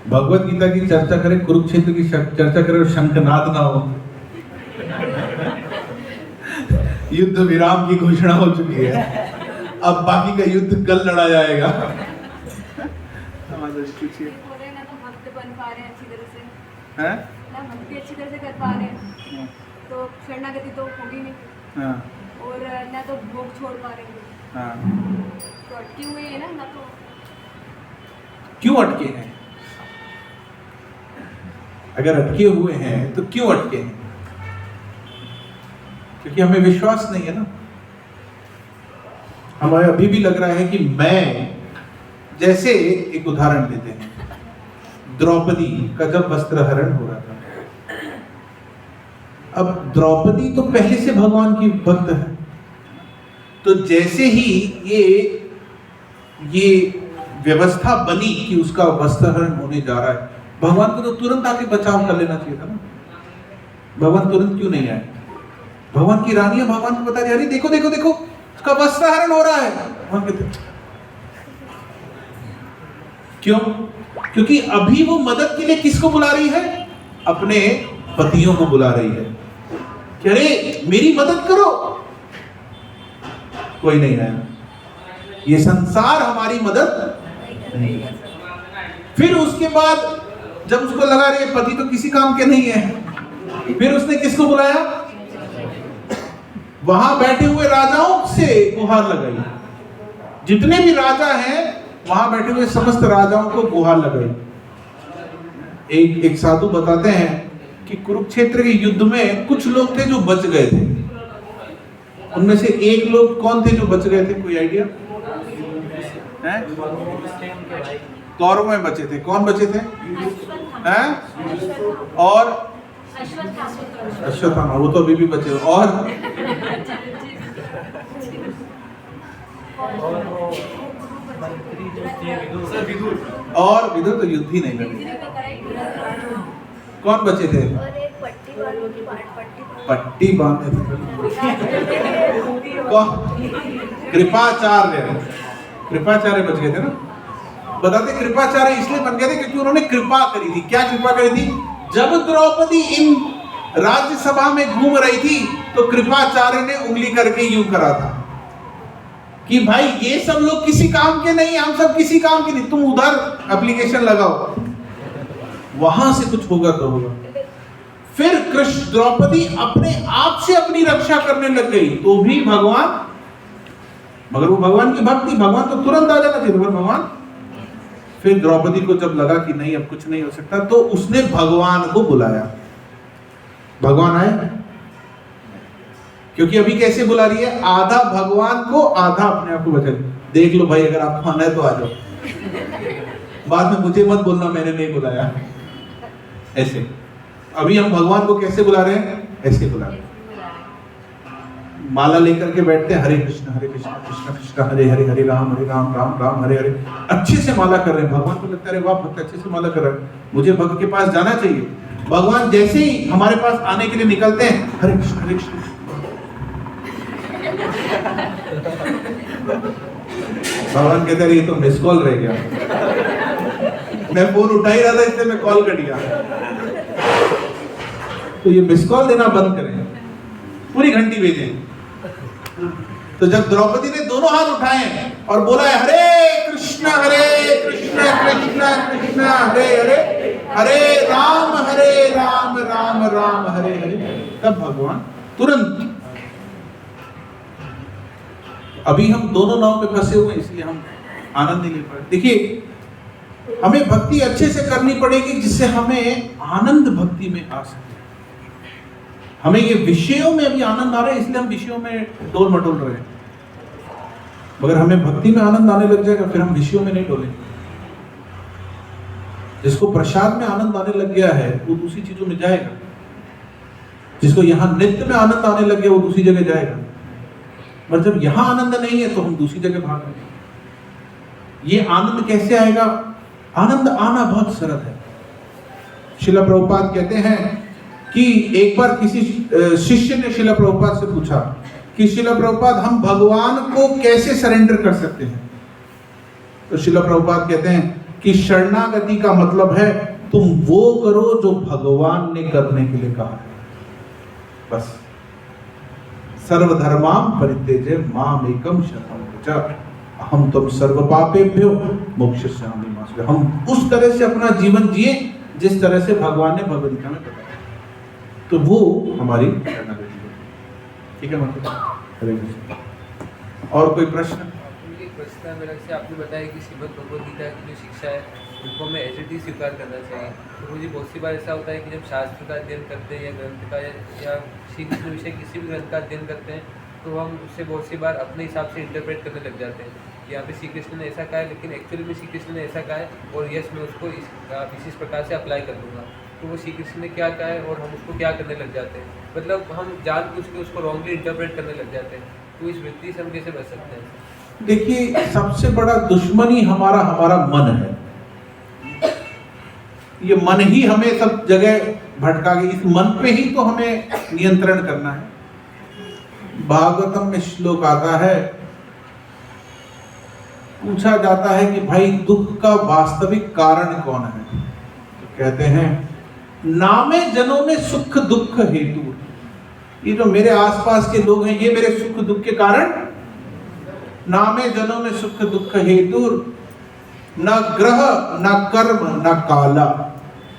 भगवत गीता की चर्चा करें, कुरुक्षेत्र की चर्चा करें और शंखनाद ना हो। युद्ध विराम की घोषणा हो चुकी है, अब बाकी का युद्ध कल लड़ा जाएगा। ना तो भक्त बन पा रहे हैं अच्छी तरह से, हैं? ना भक्ति अच्छी तरह से कर पा रहे हैं, तो शरणागति तो होगी नहीं, हाँ, और ना तो भोग छोड़ पा रहे हैं, हाँ। तो अटकी हुई है ना तो। क्यों अटके हैं? अगर अटके हुए हैं तो क्यों अटके हैं? क्योंकि हमें विश्वास नहीं है ना। हमें अभी भी लग रहा है कि मैं, जैसे एक उदाहरण देते हैं, द्रौपदी का जब वस्त्रहरण हो रहा था, अब द्रौपदी तो पहले से भगवान की भक्त है, तो जैसे ही ये व्यवस्था बनी कि उसका वस्त्रहरण होने जा रहा है, भगवान को तो तुरंत आके बचाव कर लेना चाहिए था ना। भगवान तुरंत क्यों नहीं आए? भगवान की रानियां भगवान को बता रही, अरे देखो देखो देखो उसका वस्त्रहरण हो रहा है। भगवान कहते क्यों? क्योंकि अभी वो मदद के लिए किसको बुला रही है? अपने पतियों को बुला रही है कि अरे मेरी मदद करो। कोई नहीं आया, ये संसार हमारी मदद नहीं। फिर उसके बाद जब उसको लगा रहे पति तो किसी काम के नहीं है, फिर उसने किसको बुलाया? वहां बैठे हुए राजाओं से गुहार लगाई। जितने भी राजा हैं वहां बैठे हुए समस्त राजाओं को गुहार लगाई। एक साधु बताते हैं कि कुरुक्षेत्र के युद्ध में कुछ लोग थे जो बच गए थे। उनमें से एक लोग कौन थे जो बच गए थे? कोई आइडिया है? कौरव में बचे थे। कौन बचे थे? हैं? और अश्वत्थामा, वो तो अभी भी बचे। और विदुर तो युद्ध ही नहीं लड़े। कौन बचे थे? पट्टी बांधे थे। कौन? कृपाचार्य बच गए थे ना। बताते कृपाचार्य इसलिए बन गए थे क्योंकि उन्होंने कृपा करी थी। क्या कृपा करी थी? जब द्रौपदी इन राज्यसभा में घूम रही थी तो कृपाचार्य ने उंगली करके यूं करा था कि भाई ये सब लोग किसी काम के नहीं, हम सब किसी काम के नहीं, तुम उधर एप्लीकेशन लगाओ, वहां से कुछ होगा तो होगा। फिर कृष्ण द्रौपदी अपने आप से अपनी रक्षा करने लग गई तो भी भगवान, मगर वो भगवान की भक्ति, भगवान तो तुरंत आ जाना चाहिए। भगवान फिर द्रौपदी को जब लगा कि नहीं अब कुछ नहीं हो सकता तो उसने भगवान को बुलाया। भगवान आए, क्योंकि अभी कैसे बुला रही है? आधा भगवान को, आधा अपने आप को बचा। देख लो भाई, अगर आपको आना है तो आ जाओ, बाद में मुझे मत बोलना मैंने नहीं बुलाया। ऐसे अभी हम भगवान को कैसे बुला रहे हैं? ऐसे बुला रहे हैं। माला लेकर के बैठते हैं, हरे कृष्ण कृष्ण कृष्ण हरे हरे, हरे राम राम राम हरे हरे। अच्छे से माला कर रहे हैं। भगवान को लगता है अरे वाह भक्त अच्छे से माला कर रहा है, मुझे भक्त के पास जाना चाहिए। भगवान जैसे ही हमारे पास आने के लिए निकलते हैं, हरे कृष्ण हरे कृष्ण। भगवान कहते हैं ये तो मिस कॉल रह गया, मैं फोन उठा ही रहा था इसलिए मैं कॉल कट गया। तो ये मिस कॉल देना बंद करें, पूरी घंटी भेजें। तो जब द्रौपदी ने दोनों हाथ उठाए और बोला है हरे कृष्ण कृष्ण कृष्ण हरे हरे, हरे राम राम राम हरे हरे, तब भगवान तुरंत। अभी हम दोनों नाव पे फंसे हुए इसलिए हम आनंद नहीं ले पा रहे। देखिए हमें भक्ति अच्छे से करनी पड़ेगी जिससे हमें आनंद भक्ति में आ सके। हमें ये विषयों में अभी आनंद आ रहा है इसलिए हम विषयों में डोल मटोल रहे हैं, मगर हमें भक्ति में आनंद आने लग जाएगा फिर हम विषयों में नहीं डोलेंगे। जिसको प्रसाद में आनंद आने लग गया है वो दूसरी चीजों में जाएगा, जिसको यहाँ नृत्य में आनंद आने लग गया वो दूसरी जगह जाएगा, पर जब यहाँ आनंद नहीं है तो हम दूसरी जगह भागेंगे। ये आनंद कैसे आएगा? आनंद आना बहुत सरल है। श्रील प्रभुपाद कहते हैं कि एक बार किसी शिष्य ने श्रील प्रभुपाद से पूछा कि श्रील प्रभुपाद हम भगवान को कैसे सरेंडर कर सकते हैं? तो श्रील प्रभुपाद कहते हैं कि शरणागति का मतलब है तुम वो करो जो भगवान ने करने के लिए कहा है, बस। सर्वधर्मां परित्यज्य माम एकम शरणं व्रज अहम तुम सर्व पापेभ्यो मोक्षयिष्यामि मा शुचः। हम उस तरह से अपना जीवन जिए जिस तरह से भगवान ने भगवद गीता में बताया, तो वो हमारी शरणागति है। ठीक है मतलब हरे कृष्ण। और कोई प्रश्न? प्रश्न मेरे से आपने बताया कि श्रीमद् भगवद गीता की जो शिक्षा है उनको हमें एज इट इज स्वीकार करना चाहिए। तो मुझे बहुत सी बार ऐसा होता है कि जब शास्त्र का अध्ययन करते हैं या ग्रंथ का या श्री कृष्ण विषय किसी भी ग्रंथ का अध्ययन करते हैं तो हम उससे बहुत सी बार अपने हिसाब से इंटरप्रेट करने लग जाते हैं। यहाँ पे श्री कृष्ण ने ऐसा कहा है लेकिन एक्चुअली में श्री कृष्ण ने ऐसा कहा है और यस मैं उसको इस प्रकार से अप्लाई कर दूंगा। तो वो श्री कृष्ण ने क्या कहा है और हम उसको क्या करने लग जाते हैं, मतलब हम जानबूझ के उसको रॉन्गली इंटरप्रेट करने लग जाते हैं। तो इस वृत्ति से हम कैसे बच सकते हैं? देखिए सबसे बड़ा दुश्मन ही हमारा मन है। ये मन ही हमें सब जगह भटका गई, इस मन पे ही तो हमें नियंत्रण करना है। भागवतम में श्लोक आता है, पूछा जाता है कि भाई दुख का वास्तविक कारण कौन है? तो कहते हैं नामे जनों में सुख दुख हेतु। ये जो मेरे आसपास के लोग हैं ये मेरे सुख दुख के कारण। नामे जनों में सुख दुख हेतु न ग्रह न कर्म न काला।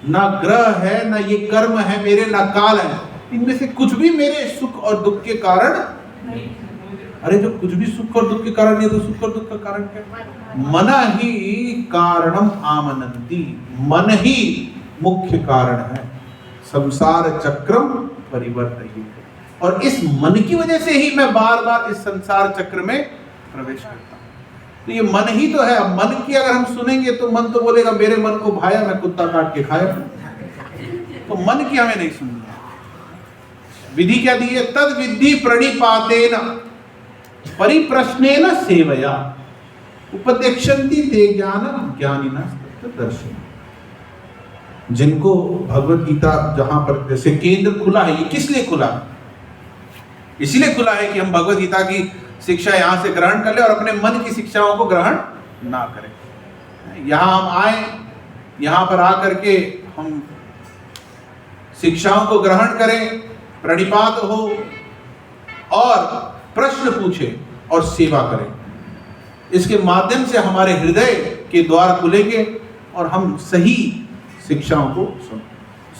न ग्रह है न ये कर्म है मेरे, न काल है, इनमें से कुछ भी मेरे सुख और दुख के कारण। अरे जो कुछ भी सुख और दुख के कारण नहीं तो सुख और दुख का कारण क्या? मन ही कारणम आमनंती, मन ही मुख्य कारण है। संसार चक्रम परिवर्तयति, और इस मन की वजह से ही मैं बार बार इस संसार चक्र में प्रवेश करता हूं। तो ये मन ही तो है। अब मन की अगर हम सुनेंगे तो मन तो बोलेगा मेरे मन को भाया, मैं कुत्ता काट के खाया। तो मन की हमें नहीं सुननी है। विधि क्या दी है? तद विधि प्रणिपातेन परिप्रश्नेन सेवया उपदेक्षन्ति ते ज्ञानम ज्ञानिनः दर्शनम्। जिनको भगवत गीता जहां पर जैसे केंद्र खुला है, ये किस लिए खुला? इसलिए खुला है कि हम भगवत गीता की शिक्षा यहां से ग्रहण कर ले और अपने मन की शिक्षाओं को ग्रहण ना करें। यहां हम आए, यहां पर आकर के हम शिक्षाओं को ग्रहण करें, प्रणिपात हो और प्रश्न पूछे और सेवा करें। इसके माध्यम से हमारे हृदय के द्वार खुलेंगे और हम सही शिक्षाओं को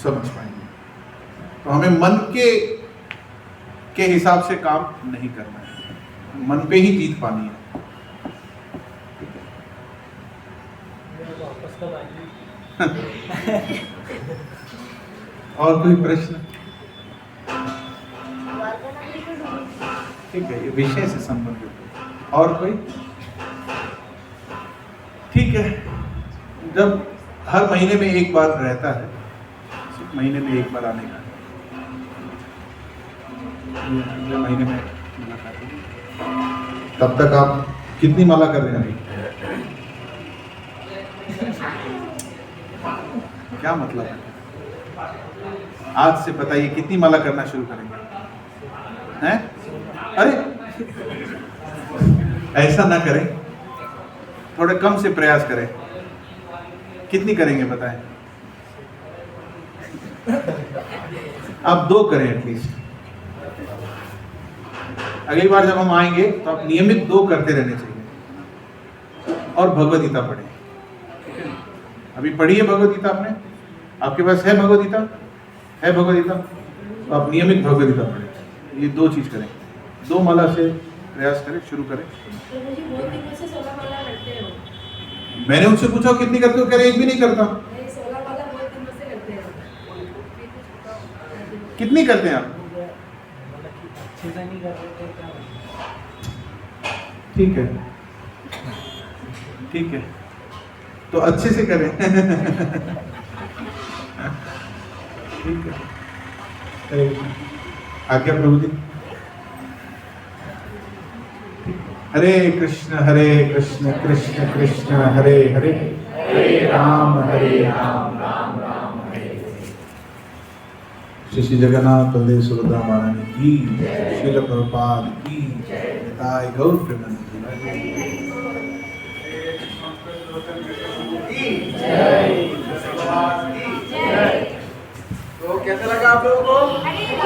समझ पाएंगे। तो हमें मन के हिसाब से काम नहीं करना है, मन पे ही जीत पानी है। और कोई प्रश्न? ठीक है, ये विषय से संबंधित है। और कोई? ठीक है। जब हर महीने में एक बार रहता है, सिर्फ महीने में एक बार आने का, महीने में मुलाकात होगी। तब तक आप कितनी माला कर रहे हैं? क्या मतलब है? आज से बताइए कितनी माला करना शुरू करेंगे? हैं? अरे ऐसा ना करें, थोड़े कम से प्रयास करें। कितनी करेंगे बताएं? आप 2 करें एटलीस्ट। अगली बार जब हम आएंगे तो आप नियमित 2 करते रहने चाहिए। और भगवद गीता पढ़ें। अभी पढ़ी है भगवद गीता आपने? आपके पास है भगवद गीता? है भगवद गीता? तो आप नियमित भगवद गीता पढ़ें। ये 2 चीज करें, 2 माला से प्रयास करें, शुरू करें। तो मुझे बहुत दिनों से 16 माला करते हो। मैंने उनसे पूछा कितनी करते हो, कह रहे एक भी नहीं करता। नहीं, 16 माला बहुत दिनों से करते हो। कितनी करते हैं आप? मतलब कि अच्छे से नहीं कर रहे थे क्या? ठीक है, ठीक है, तो अच्छे से करें। ठीक है, आज्ञा प्रभु जी। हरे कृष्ण कृष्ण कृष्ण हरे हरे, हरे राम राम राम हरे हरे। श्री जगन्नाथ बलदेव सुभद्रा महारानी की, श्रील प्रभुपाद की, निताय गौर प्रेमानंद की।